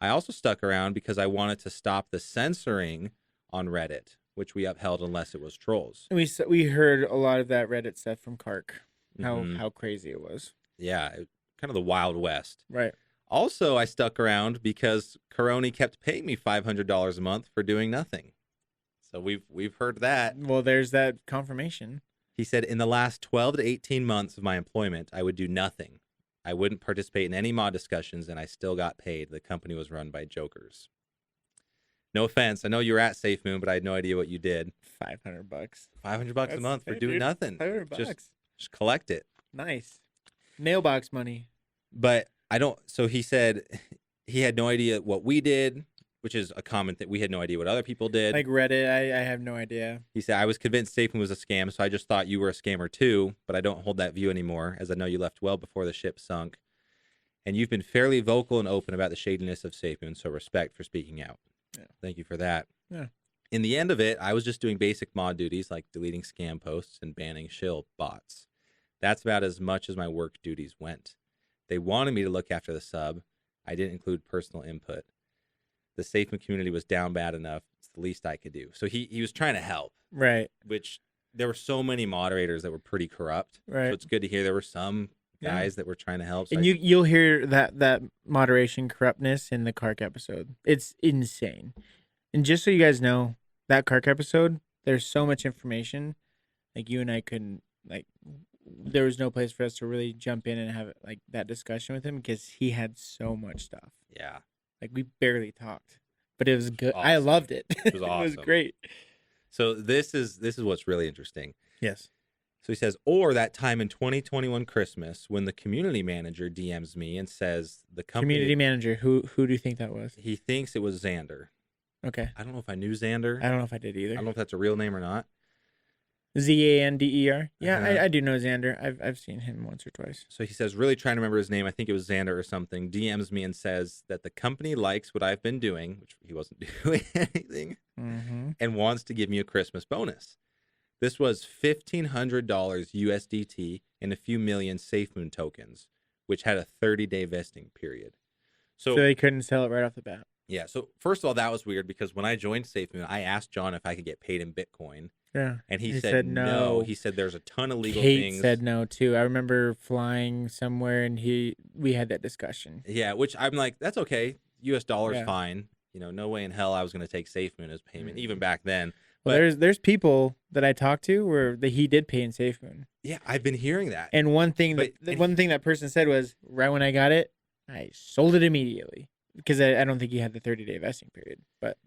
I also stuck around because I wanted to stop the censoring on Reddit, which we upheld unless it was trolls." We heard a lot of that Reddit stuff from Kark. Mhm. How crazy it was. Yeah, kind of the Wild West. Right. Also, I stuck around because Caroni kept paying me $500 a month for doing nothing. So we've heard that. Well, there's that confirmation. He said, "In the last 12 to 18 months of my employment, I would do nothing. I wouldn't participate in any mod discussions, and I still got paid. The company was run by jokers." No offense. I know you were at SafeMoon, but I had no idea what you did. $500. $500 a month for doing nothing. $500. Just collect it. Nice. Mailbox money. But I don't. So he said he had no idea what we did, which is a comment that we had no idea what other people did. Like Reddit, I have no idea. He said, "I was convinced SafeMoon was a scam, so I just thought you were a scammer too, but I don't hold that view anymore, as I know you left well before the ship sunk. And you've been fairly vocal and open about the shadiness of SafeMoon, so respect for speaking out." Yeah. Thank you for that. Yeah. In the end of it, I was just doing basic mod duties like deleting scam posts and banning shill bots. That's about as much as my work duties went. They wanted me to look after the sub. I didn't include personal input. The SafeMoon community was down bad enough. It's the least I could do. So he was trying to help. Right. Which there were so many moderators that were pretty corrupt. Right. So it's good to hear there were some guys that were trying to help. So and you'll hear that moderation corruptness in the Kark episode. It's insane. And just so you guys know, that Kark episode, there's so much information. Like you and I couldn't there was no place for us to really jump in and have like that discussion with him because he had so much stuff. Yeah. Like we barely talked, but it was good. Awesome. I loved it. It was awesome. It was great. So this is what's really interesting. Yes. So he says, or that time in 2021 Christmas when the community manager DMs me and says the company Community manager. Who do you think that was? He thinks it was Xander. Okay. I don't know if I knew Xander. I don't know if I did I either. don't know if that's a real name or not. Zander. Yeah, Uh-huh. I do know Xander. I've seen him once or twice. So he says, really trying to remember his name. I think it was Xander or something. DMs me and says that the company likes what I've been doing, which he wasn't doing anything, Mm-hmm. and wants to give me a Christmas bonus. This was $1,500 USDT and a few million SafeMoon tokens, which had a 30-day vesting period. So they couldn't sell it right off the bat. Yeah. So first of all, that was weird because when I joined SafeMoon, I asked John if I could get paid in Bitcoin. Yeah. And he said no. He said there's a ton of legal things. Kate said no too. I remember flying somewhere and we had that discussion. Yeah, which I'm like, that's okay. US dollar's Yeah. fine. No way in hell I was going to take SafeMoon as payment, even back then. Well, But there's people that I talked to where he did pay in SafeMoon. yeah, I've been hearing that. And one thing But the one thing that person said was, right when I got it, I sold it immediately because I don't think he had the 30-day vesting period, but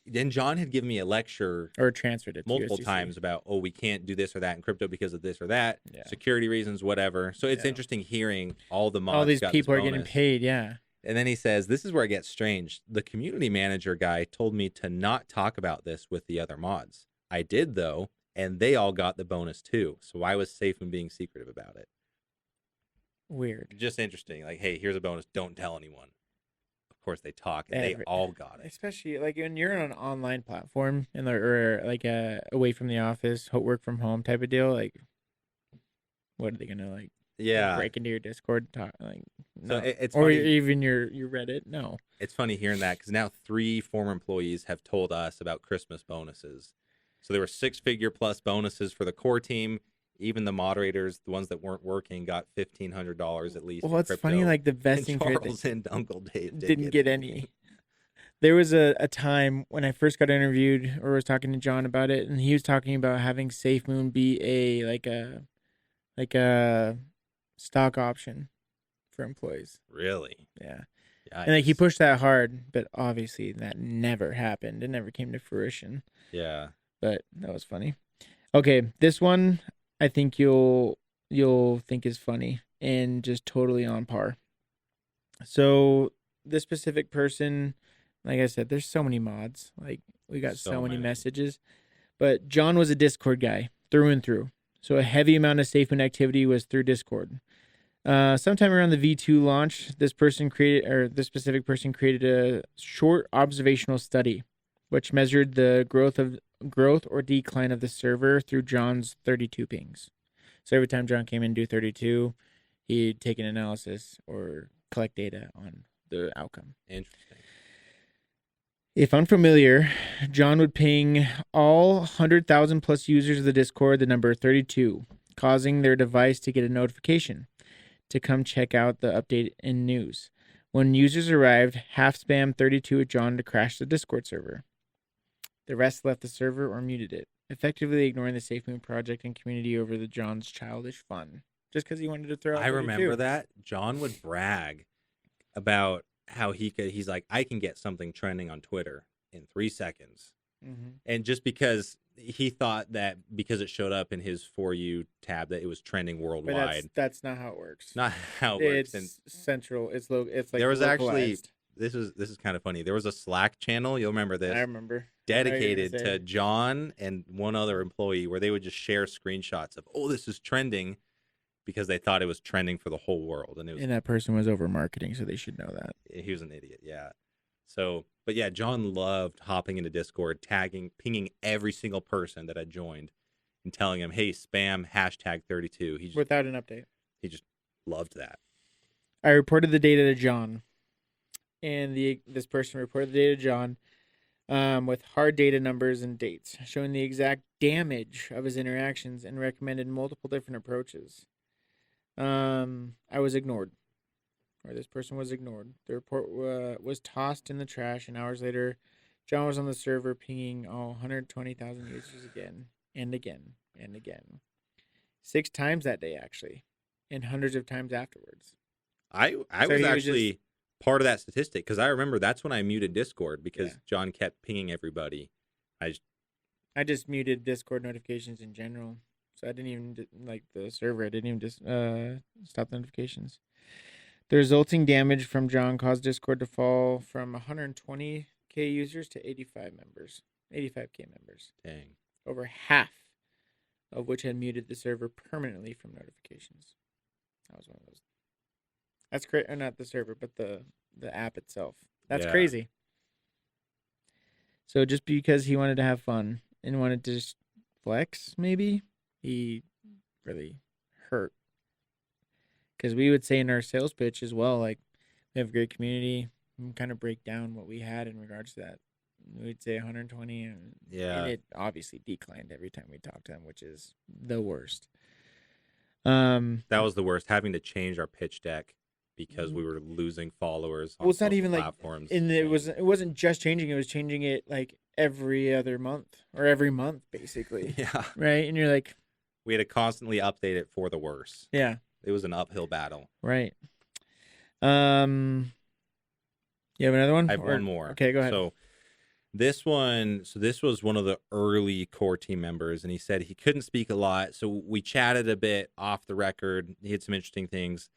then John had given me a lecture or transferred it to multiple USDC. times about, oh, we can't do this or that in crypto because of this or that, Yeah. security reasons, whatever. So it's Yeah. interesting hearing all the mods. All these got people this are getting bonus. paid, yeah. And then he says, this is where it gets strange. The community manager guy told me to not talk about this with the other mods. I did, though, and they all got the bonus too. So I was safe in being secretive about it. Weird. Just interesting. Like, hey, here's a bonus. Don't tell anyone. Of course, they talk, and they all got it. Especially like when you're on an online platform and or like away from the office, work from home type of deal. Like, what are they gonna like? Yeah, break into your Discord, talk like no, so it's or funny. even your Reddit. No, it's funny hearing that because now 3 former employees have told us about Christmas bonuses. So there were 6-figure plus bonuses for the core team. Even the moderators, the ones that weren't working, got $1,500 at least. Well, it's funny, like the vesting and period. Charles and Uncle Dave didn't get any. There was a time when I first got interviewed or was talking to John about it, and he was talking about having SafeMoon be like a stock option for employees. Really? Yeah. Yikes. And like he pushed that hard, but obviously that never happened. It never came to fruition. Yeah. But that was funny. Okay, this one I think you'll think is funny and just totally on par. So this specific person, like I said, there's so many mods. Like we got so many messages. But John was a Discord guy through and through. So a heavy amount of SafeMoon activity was through Discord. Sometime around the V2 launch, this specific person created a short observational study, which measured the growth or decline of the server through John's 32 pings. So every time John came in and do 32, he'd take an analysis or collect data on the outcome. Interesting. If unfamiliar, John would ping all 100,000 plus users of the Discord the number 32, causing their device to get a notification to come check out the update in news. When users arrived, half spam 32 at John to crash the Discord server. The rest left the server or muted it, effectively ignoring the SafeMoon project and community over the John's childish fun, just because he wanted to throw out 32. remember that. John would brag about how he's like, I can get something trending on Twitter in 3 seconds. Mm-hmm. And just because he thought that because it showed up in his For You tab that it was trending worldwide. But that's not how it works. Not how it works. It's central. It's like there was localized. actually this is kind of funny. There was a Slack channel, you'll remember this. I remember. Dedicated to John and one other employee where they would just share screenshots of, oh, this is trending, because they thought it was trending for the whole world. And that person was over marketing, so they should know that. He was an idiot, yeah. So, but yeah, John loved hopping into Discord, pinging every single person that had joined and telling him, hey, spam #32. Without an update. He just loved that. I reported the data to John, and this person reported the data to John with hard data numbers and dates, showing the exact damage of his interactions, and recommended multiple different approaches. I was ignored. Or this person was ignored. The report was tossed in the trash, and hours later, John was on the server pinging all 120,000 users again and again and again. 6 times that day, actually, and hundreds of times afterwards. I was actually part of that statistic, because I remember that's when I muted Discord because John kept pinging everybody. I just muted Discord notifications in general. So I didn't even, like the server, I didn't even just stop the notifications. The resulting damage from John caused Discord to fall from 120k users to 85k members. Dang. Over half of which had muted the server permanently from notifications. That was one of those. That's crazy. Or not the server, but the app itself. That's crazy. So just because he wanted to have fun and wanted to just flex, maybe, he really hurt. Because we would say in our sales pitch as well, like, we have a great community, and kind of break down what we had in regards to that. We'd say 120, and it obviously declined every time we talked to them, which is the worst. That was the worst, having to change our pitch deck because we were losing followers on it's not even platforms. like, and it wasn't just changing, it was changing it like every other month or every month, basically, Yeah. right? And you're like, We had to constantly update it for the worse. yeah, It was an uphill battle. right. Um, you have another I one? have Or one more. okay, go ahead. This was one of the early core team members, and he said he couldn't speak a lot. So we chatted a bit off the record. He had some interesting things,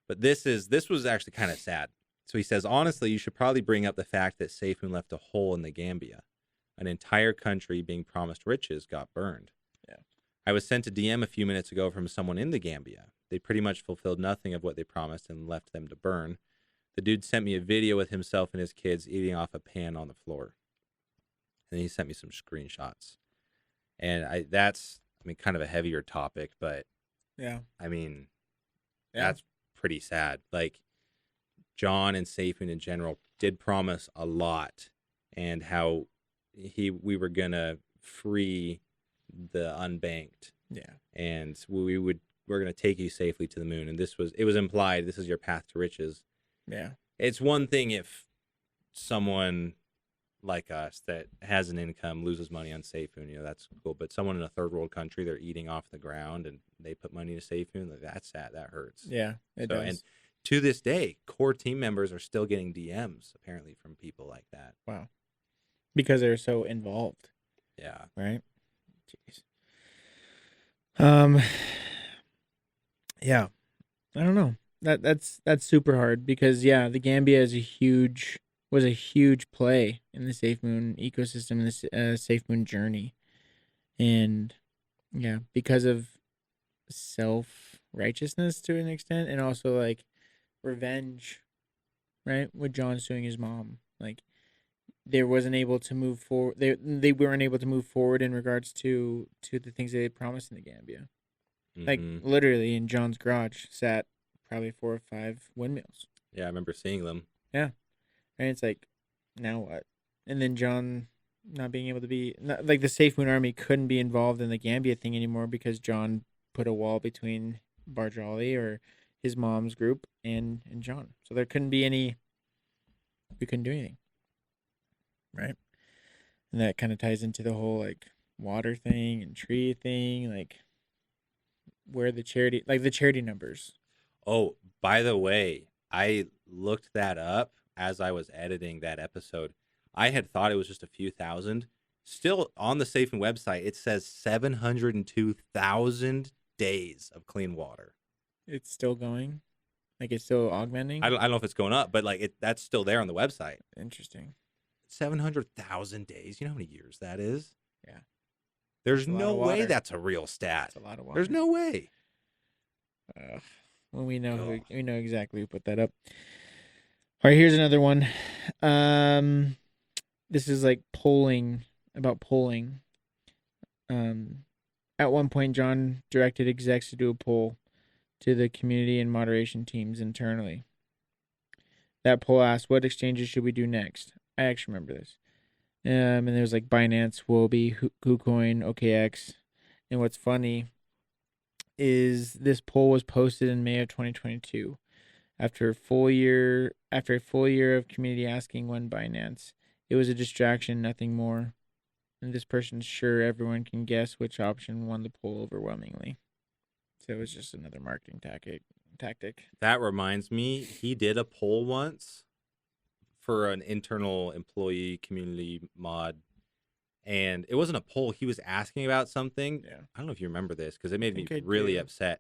but this was actually kind of sad. So he says, honestly, you should probably bring up the fact that SafeMoon left a hole in the Gambia. An entire country being promised riches got burned. Yeah. I was sent a DM a few minutes ago from someone in the Gambia. They pretty much fulfilled nothing of what they promised and left them to burn. The dude sent me a video with himself and his kids eating off a pan on the floor. And he sent me some screenshots. And that's kind of a heavier topic, but Yeah. yeah. Yeah. That's pretty sad. Like, John and SafeMoon in general did promise a lot, and how we were gonna free the unbanked. Yeah. And we're gonna take you safely to the moon. And it was implied this is your path to riches. Yeah. It's one thing if someone like us that has an income loses money on SafeMoon, that's cool. But someone in a third world country, they're eating off the ground and they put money to SafeMoon, like, that's sad. That hurts. Yeah, it does. And to this day, core team members are still getting DMs apparently from people like that. Wow. Because they're so involved. Yeah. Right? Jeez. Yeah. I don't know. That's super hard because the Gambia was a huge play in the SafeMoon ecosystem, this SafeMoon journey, and because of self-righteousness to an extent, and also like revenge, right? With John suing his mom, like they wasn't able to move forward. They weren't able to move forward in regards to the things they promised in the Gambia. Like literally in John's garage sat probably 4 or 5 windmills. Yeah, I remember seeing them. Yeah. And it's like, now what? And then John not being able to be, like the SafeMoon army couldn't be involved in the Gambia thing anymore because John put a wall between Barjali or his mom's group and John. So there couldn't be we couldn't do anything. Right? And that kind of ties into the whole like water thing and tree thing, like where the charity numbers. Oh, by the way, I looked that up as I was editing that episode. I had thought it was just a few thousand. Still on the SafeMoon website, it says 702,000 days of clean water. It's still going? Like it's still augmenting? I don't know if it's going up, but like that's still there on the website. Interesting. 700,000 days. You know how many years that is? Yeah. There's no way that's a real stat. That's a lot of water. There's no way. Well, we know exactly who put that up. All right, here's another one. This is like polling. At one point, John directed execs to do a poll to the community and moderation teams internally. That poll asked, "What exchanges should we do next?" I actually remember this. And there was like Binance, Wobi, KuCoin, OKX. And what's funny is this poll was posted in May of 2022. After a full year of community asking when Binance, it was a distraction, nothing more. And this person's sure everyone can guess which option won the poll overwhelmingly. So it was just another marketing tactic. That reminds me, he did a poll once for an internal employee community mod, and it wasn't a poll. He was asking about something. Yeah. I don't know if you remember this because it made me really upset.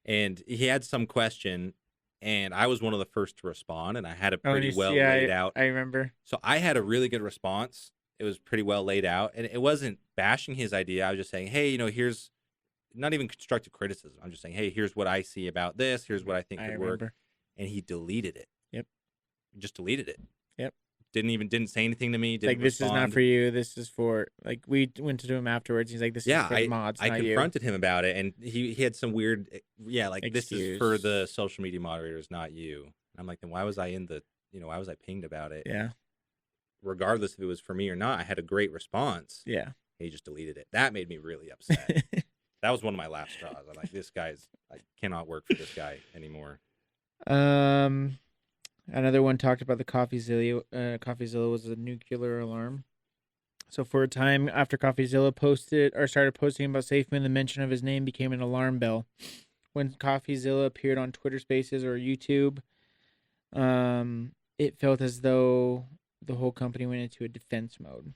And he had some question, and I was one of the first to respond, and I had it pretty laid out. I remember. So I had a really good response. It was pretty well laid out, and it wasn't bashing his idea. I was just saying, hey, here's not even constructive criticism. I'm just saying, hey, here's what I see about this. Here's what I think could work. And he deleted it. Yep. Just deleted it. Yep. Didn't say anything to me. Didn't this respond. is not for you. This is for, like, we went to him afterwards. He's like, this is for the mods, I not confronted him about it, and he had some weird, excuse. This is for the social media moderators, not you. And I'm like, then why was I why was I pinged about it? Yeah. Regardless if it was for me or not, I had a great response. Yeah. He just deleted it. That made me really upset. That was one of my last straws. I'm like, I cannot work for this guy anymore. Another one talked about the CoffeeZilla. CoffeeZilla was a nuclear alarm. So for a time after CoffeeZilla started posting about SafeMoon, the mention of his name became an alarm bell. When CoffeeZilla appeared on Twitter Spaces or YouTube, it felt as though the whole company went into a defense mode,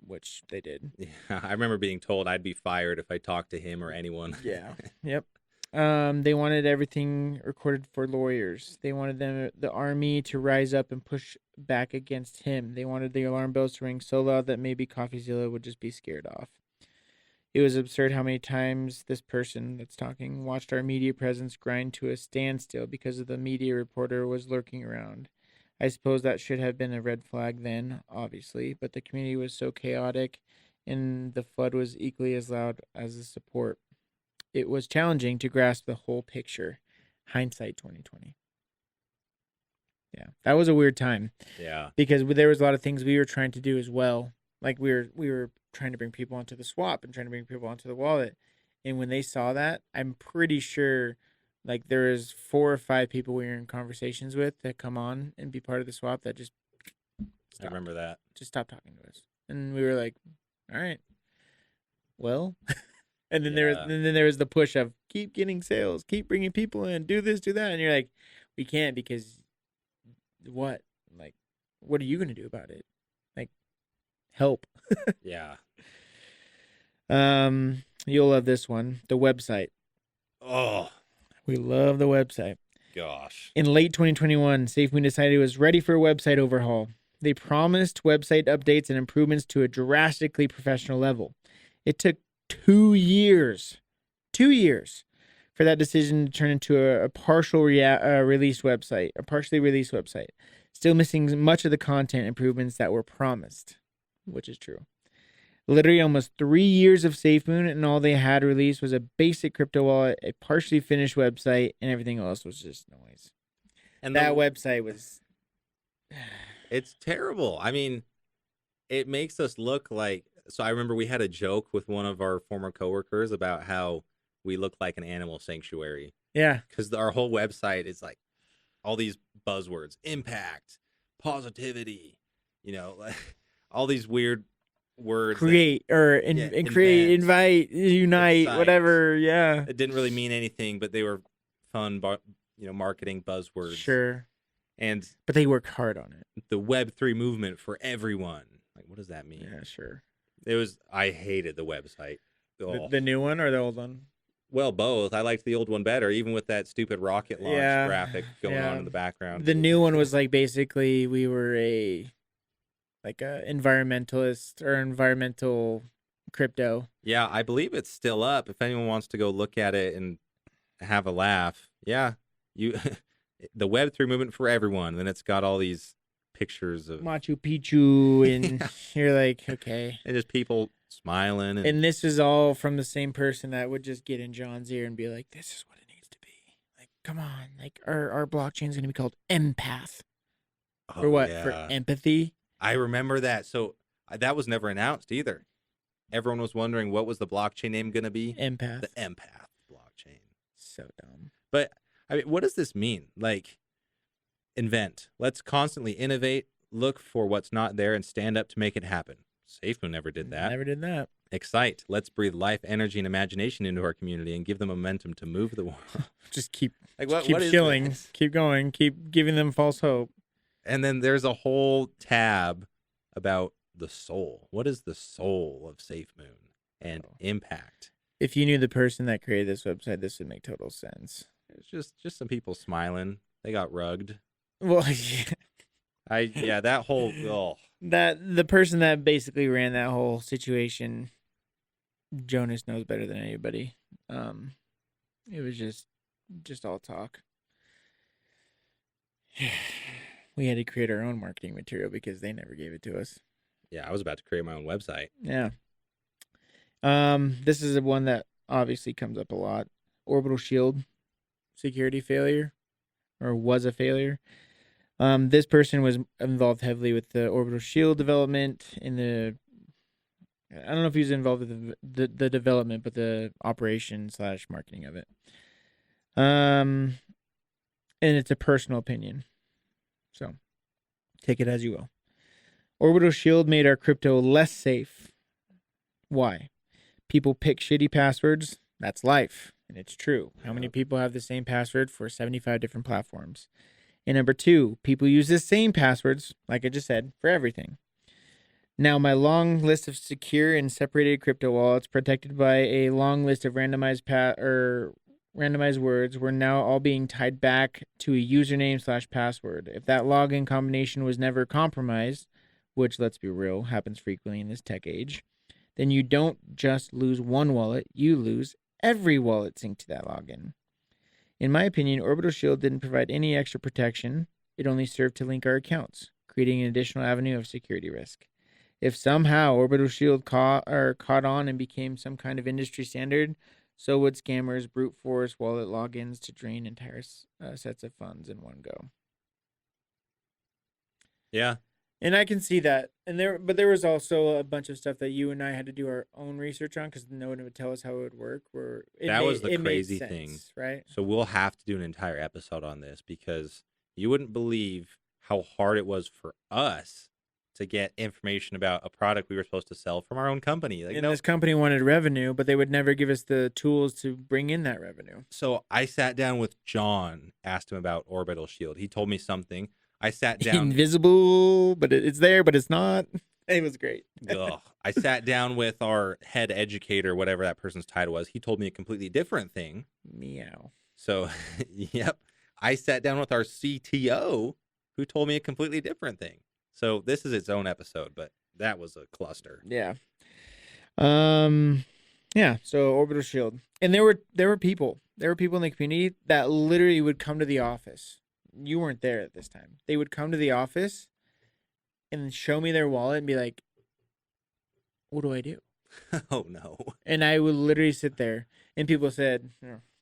which they did. Yeah, I remember being told I'd be fired if I talked to him or anyone. Yeah. Yep. They wanted everything recorded for lawyers. They wanted the army to rise up and push back against him. They wanted the alarm bells to ring so loud that maybe CoffeeZilla would just be scared off. It was absurd how many times this person that's talking watched our media presence grind to a standstill because of the media reporter was lurking around. I suppose that should have been a red flag then, obviously, but the community was so chaotic and the flood was equally as loud as the support. It was challenging to grasp the whole picture. Hindsight 2020. Yeah, that was a weird time. Yeah. Because there was a lot of things we were trying to do as well. Like we were trying to bring people onto the swap and trying to bring people onto the wallet. And when they saw that, I'm pretty sure like there was 4 or 5 people we were in conversations with that come on and be part of the swap that just I remember that. Just stopped talking to us. And we were like, all right, well, and then there was the push of keep getting sales, keep bringing people in, do this, do that. And you're like, we can't because what? Like, what are you going to do about it? Like, help. Yeah. You'll love this one. The website. Oh, we love the website. Gosh. In late 2021, SafeMoon decided it was ready for a website overhaul. They promised website updates and improvements to a drastically professional level. It took 2 years for that decision to turn into a partially released website, still missing much of the content improvements that were promised, which is true. Literally almost 3 years of SafeMoon, and all they had released was a basic crypto wallet, a partially finished website, and everything else was just noise. And that website was... It's terrible. I mean, it makes us look like... So I remember we had a joke with one of our former coworkers about how we look like an animal sanctuary. Yeah. Because our whole website is like all these buzzwords, impact, positivity, all these weird words. Create create, invite, unite, excite, whatever. Yeah. It didn't really mean anything, but they were fun, marketing buzzwords. Sure. But they work hard on it. The Web3 movement for everyone. Like, what does that mean? Yeah, sure. I hated the website. The new one or the old one? Well, both. I liked the old one better, even with that stupid rocket launch graphic going on in the background. The new one was like basically we were a environmentalist or environmental crypto. Yeah, I believe it's still up. If anyone wants to go look at it and have a laugh, yeah, the Web3 movement for everyone. Then it's got all these pictures of Machu Picchu, and you're like, okay, and just people smiling, and this is all from the same person that would just get in John's ear and be like, "This is what it needs to be." Like, come on, like our blockchain is going to be called Empath. For what? Yeah. For empathy. I remember that. So that was never announced either. Everyone was wondering what was the blockchain name going to be. Empath. The Empath blockchain. So dumb. But I mean, what does this mean? Like, invent. Let's constantly innovate, look for what's not there, and stand up to make it happen. SafeMoon never did that. Never did that. Excite. Let's breathe life, energy, and imagination into our community and give them momentum to move the world. Just keep killing, keep going, keep giving them false hope. And then there's a whole tab about the soul. What is the soul of SafeMoon and impact? If you knew the person that created this website, this would make total sense. It's just some people smiling. They got rugged. Well, yeah. That whole that the person that basically ran that whole situation, Jonas knows better than anybody. It was just all talk. We had to create our own marketing material because they never gave it to us. Yeah, I was about to create my own website. Yeah. This is one that obviously comes up a lot. Orbital Shield security failure, or was a failure. This person was involved heavily with the Orbital Shield development I don't know if he was involved with the development, but the operation / marketing of it. And it's a personal opinion. So take it as you will. Orbital Shield made our crypto less safe. Why? People pick shitty passwords. That's life. And it's true. How many people have the same password for 75 different platforms? And number 2, people use the same passwords, like I just said, for everything. Now, my long list of secure and separated crypto wallets protected by a long list of randomized words were now all being tied back to a username/password. If that login combination was never compromised, which, let's be real, happens frequently in this tech age, then you don't just lose one wallet, you lose every wallet synced to that login. In my opinion, Orbital Shield didn't provide any extra protection. It only served to link our accounts, creating an additional avenue of security risk. If somehow Orbital Shield caught on and became some kind of industry standard, so would scammers brute force wallet logins to drain entire sets of funds in one go. Yeah. And I can see that. But there was also a bunch of stuff that you and I had to do our own research on because no one would tell us how it would work. That was the crazy thing, right? So we'll have to do an entire episode on this because you wouldn't believe how hard it was for us to get information about a product we were supposed to sell from our own company. And this company wanted revenue, but they would never give us the tools to bring in that revenue. So I sat down with John, asked him about Orbital Shield. He told me something. I sat down. Invisible, but it's there, but it's not. It was great. I sat down with our head educator, whatever that person's title was. He told me a completely different thing. Meow. So, yep. I sat down with our CTO, who told me a completely different thing. So this is its own episode, but that was a cluster. Yeah. Yeah. So Orbital Shield, and there were people in the community that literally would come to the office. You weren't there at this time. They would come to the office and show me their wallet and be like, "What do I do?" Oh no. And I would literally sit there, and people said,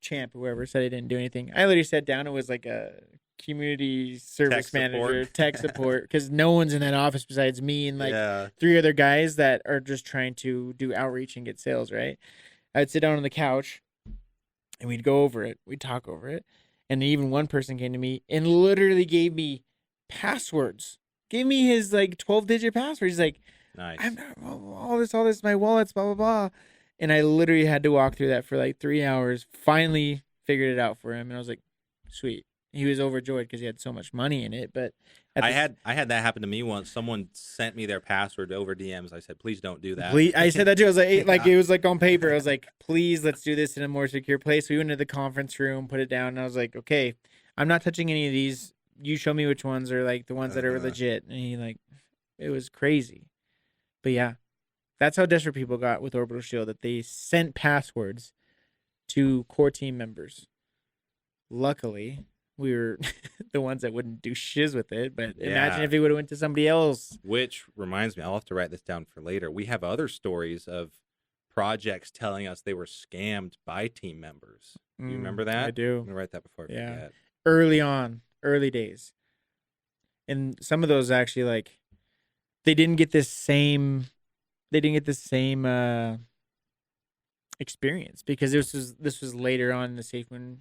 Champ, whoever said I didn't do anything. I literally sat down and was like a community service manager, tech support, because no one's in that office besides me and like 3 other guys that are just trying to do outreach and get sales, right? I'd sit down on the couch and we'd go over it. We'd talk over it. And even one person came to me and literally gave me passwords. Gave me his like 12-digit password. He's like, nice. I'm all this, my wallets, blah, blah, blah. And I literally had to walk through that for like 3 hours. Finally figured it out for him. And I was like, sweet. He was overjoyed because he had so much money in it. But I had that happen to me once. Someone sent me their password over DMs. I said, please don't do that. Please, I said that too. I was like, it was like on paper. I was like, please, let's do this in a more secure place. We went to the conference room, put it down, and I was like, okay, I'm not touching any of these. You show me which ones are like the ones that are legit. And he like, it was crazy. But yeah, that's how desperate people got with Orbital Shield, that they sent passwords to core team members. Luckily, we were the ones that wouldn't do shiz with it, but imagine if it would have went to somebody else. Which reminds me, I'll have to write this down for later. We have other stories of projects telling us they were scammed by team members. Do you remember that? I do. I'm gonna write that before I forget. Early days. And some of those actually, like, they didn't get the same experience because this was later on in the SafeMoon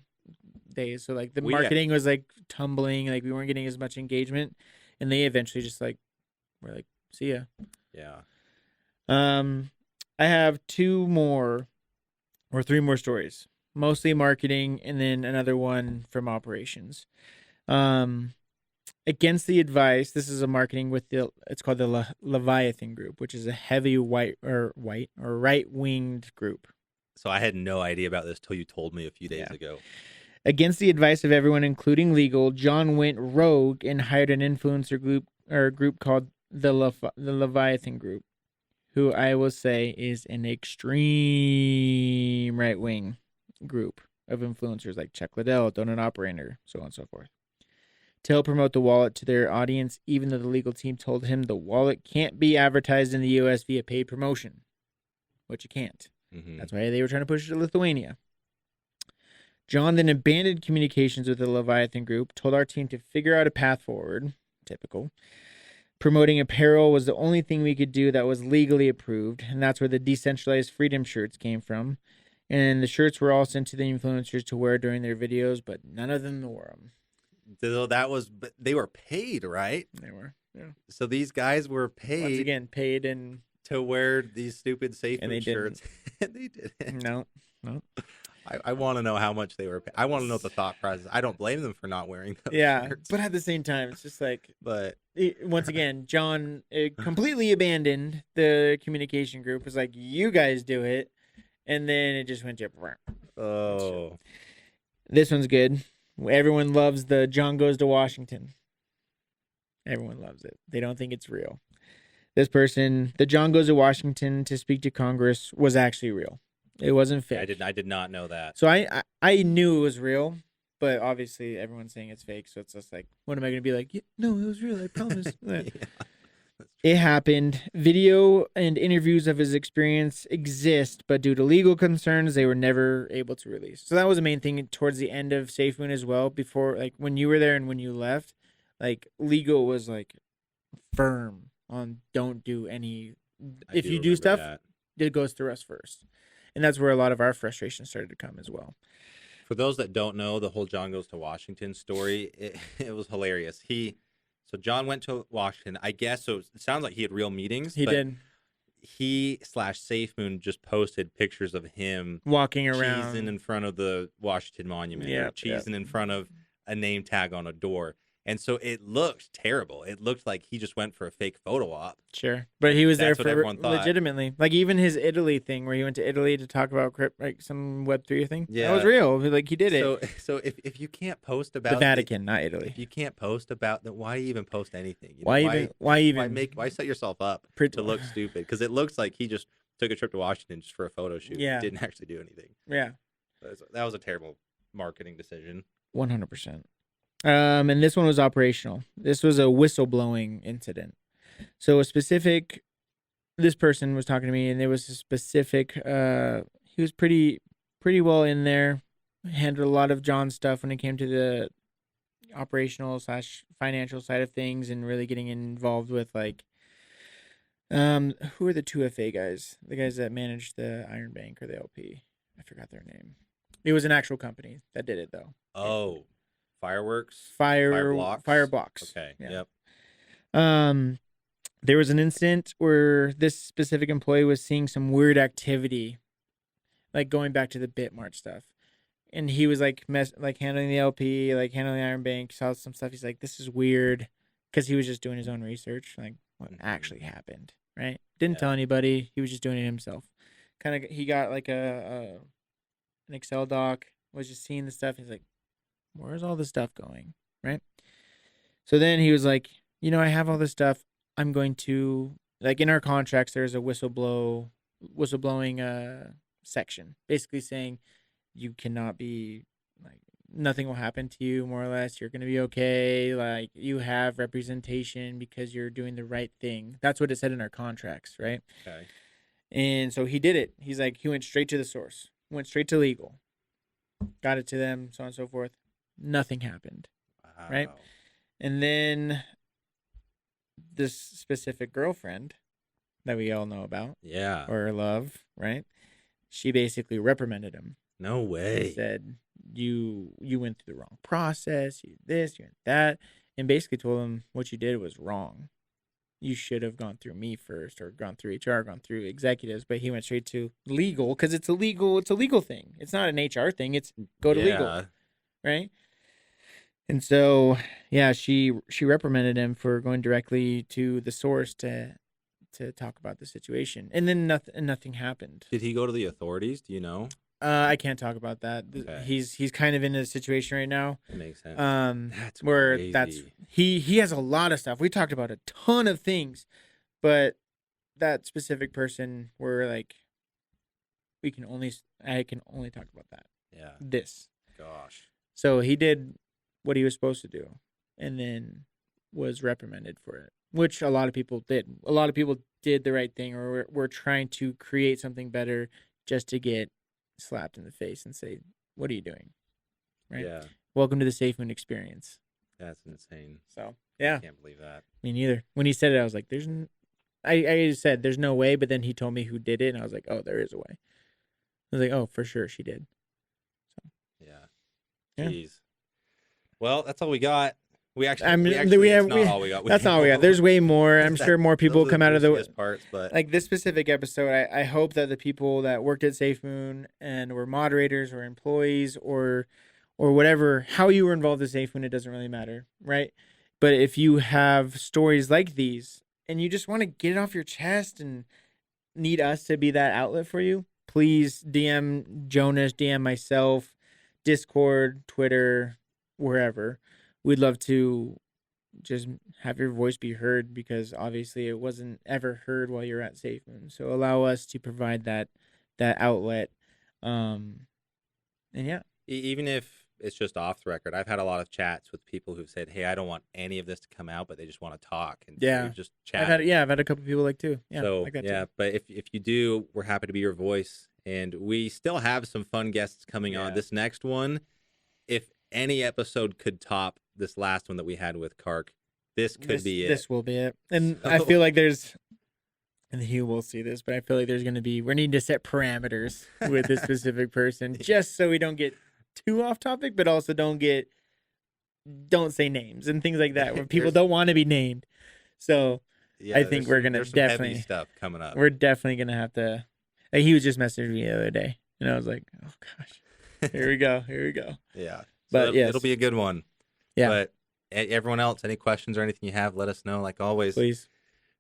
days. So like the marketing was like tumbling, like we weren't getting as much engagement, and they eventually just like were like, see ya. Yeah. I have 3 more stories, mostly marketing, and then another one from operations. Against the advice, this is a marketing with it's called the Leviathan Group, which is a heavy right-winged group. So I had no idea about this till you told me a few days ago. Against the advice of everyone, including legal, John went rogue and hired an influencer group called the Leviathan Group, who I will say is an extreme right-wing group of influencers like Chuck Liddell, Donut Operator, so on and so forth, to help promote the wallet to their audience, even though the legal team told him the wallet can't be advertised in the U.S. via paid promotion, which it can't. Mm-hmm. That's why they were trying to push it to Lithuania. John then abandoned communications with the Leviathan Group, told our team to figure out a path forward, typical. Promoting apparel was the only thing we could do that was legally approved, and that's where the decentralized freedom shirts came from. And the shirts were all sent to the influencers to wear during their videos, but none of them wore them. So they were paid, right? They were. Yeah. So these guys were Once paid again, paid and to wear these stupid they SafeMoon didn't. shirts, and they didn't. No, no. I want to know how much they were paid. I want to know what the thought process. I don't blame them for not wearing those Yeah, shirts, but at the same time, it's just like but once again, John completely abandoned the communication group. Was like, you guys do it, and then it just went to. oh, This one's good. Everyone loves the John goes to Washington. Everyone loves it. They don't think it's real. This person, the John goes to Washington to speak to Congress, was actually real. It wasn't fake. I did not know that. So I knew it was real, but obviously everyone's saying it's fake. So it's just like, what am I going to be like? Yeah, no, it was real. I promise. Yeah. It happened. Video and interviews of his experience exist, but due to legal concerns, they were never able to release. So that was the main thing towards the end of SafeMoon as well. Before, like when you were there and when you left, like legal was like firm on don't do any. If you do stuff, it goes through us first, and that's where a lot of our frustration started to come as well. For those that don't know, the whole John goes to Washington story, it was hilarious. So John went to Washington, I guess. So it sounds like he had real meetings. He did. He / SafeMoon just posted pictures of him walking around, cheesing in front of the Washington Monument, or cheesing in front of a name tag on a door. And so it looked terrible. It looked like he just went for a fake photo op. Sure. But he was there for legitimately. Like even his Italy thing where he went to Italy to talk about like some Web3 thing. Yeah. That was real. Like he did it. So if you can't post about the Vatican, not Italy. If you can't post about then why even post anything? Why set yourself up to look stupid? Because it looks like he just took a trip to Washington just for a photo shoot. Yeah. Didn't actually do anything. Yeah. That was a terrible marketing decision. 100%. And this one was operational. This was a whistleblowing incident. So this person was talking to me, and there was a specific, he was pretty well in there, handled a lot of John's stuff when it came to the operational / financial side of things, and really getting involved with like, who are the 2FA guys? The guys that managed the Iron Bank or the LP? I forgot their name. It was an actual company that did it though. Oh. Fireworks? Fireblocks. Okay. Yeah. Yep. There was an incident where this specific employee was seeing some weird activity, like going back to the Bitmart stuff, and he was like handling the LP, like handling the Iron Bank, saw some stuff. He's like, "This is weird," because he was just doing his own research, like what actually happened, right? Didn't tell anybody. He was just doing it himself. Kind of, he got like an Excel doc, was just seeing the stuff. He's like, where's all this stuff going, right? So then he was like, I have all this stuff. I'm going to, like in our contracts, there's a whistleblowing section, basically saying you cannot be, like, nothing will happen to you, more or less. You're going to be okay. Like, you have representation because you're doing the right thing. That's what it said in our contracts, right? Okay. And so he did it. He's like, he went straight to the source, went straight to legal, got it to them, so on and so forth. Nothing happened. Wow. Right? And then this specific girlfriend that we all know about, or love, right? She basically reprimanded him. No way. She said, you went through the wrong process, you this, you that, and basically told him what you did was wrong. You should have gone through me first, or gone through HR, gone through executives, but he went straight to legal because it's a legal thing. It's not an HR thing. It's go to legal, right? And so, yeah, she reprimanded him for going directly to the source to talk about the situation, and then nothing happened. Did he go to the authorities? Do you know? I can't talk about that. Okay. He's kind of in a situation right now. That makes sense. That's where crazy. He has a lot of stuff. We talked about a ton of things, but that specific person, we're like, I can only talk about that. Yeah. This. Gosh. So he did what he was supposed to do, and then was reprimanded for it, which a lot of people did. A lot of people did the right thing, or were trying to create something better just to get slapped in the face and say, what are you doing? Right? Yeah. Welcome to the SafeMoon experience. That's insane. So, yeah. I can't believe that. Me neither. When he said it, I was like, I said, there's no way, but then he told me who did it, and I was like, oh, there is a way. I was like, oh, for sure she did. So. Yeah. Jeez. Well, that's all we got. We I mean, it's not all we got. That's not all we got. There's way more. I'm sure more people those are come out of the juiciest parts, but like this specific episode. I hope that the people that worked at SafeMoon and were moderators or employees or whatever, how you were involved at SafeMoon, it doesn't really matter, right? But if you have stories like these and you just want to get it off your chest and need us to be that outlet for you, please DM Jonas, DM myself, Discord, Twitter, wherever. We'd love to just have your voice be heard because obviously it wasn't ever heard while you're at SafeMoon. So allow us to provide that outlet. And yeah. even if it's just off the record, I've had a lot of chats with people who've said, "Hey, I don't want any of this to come out, but they just want to talk." And so Yeah. we've just chat. I've had a couple people like too. Yeah. So like that yeah, too. but if you do, we're happy to be your voice, and we still have some fun guests coming on. Yeah. This next one, if any episode could top this last one that we had with Kark, this could be it. This will be it. And So- I feel like there's, and he will see this, but I feel like there's going to be, we need to set parameters with this specific person just so we don't get too off topic, but also don't say names and things like that where people don't want to be named. So Yeah, I think we're going to there's some heavy definitely, stuff coming up. we're definitely going to have to, like, he was just messaging me the other day and I was like, oh gosh, here we go. Yeah. But yes. it'll be a good one. Yeah. But everyone else, any questions or anything you have, let us know. Like always. Please.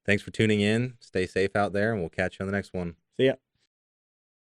Thanks for tuning in. Stay safe out there, and we'll catch you on the next one. See ya.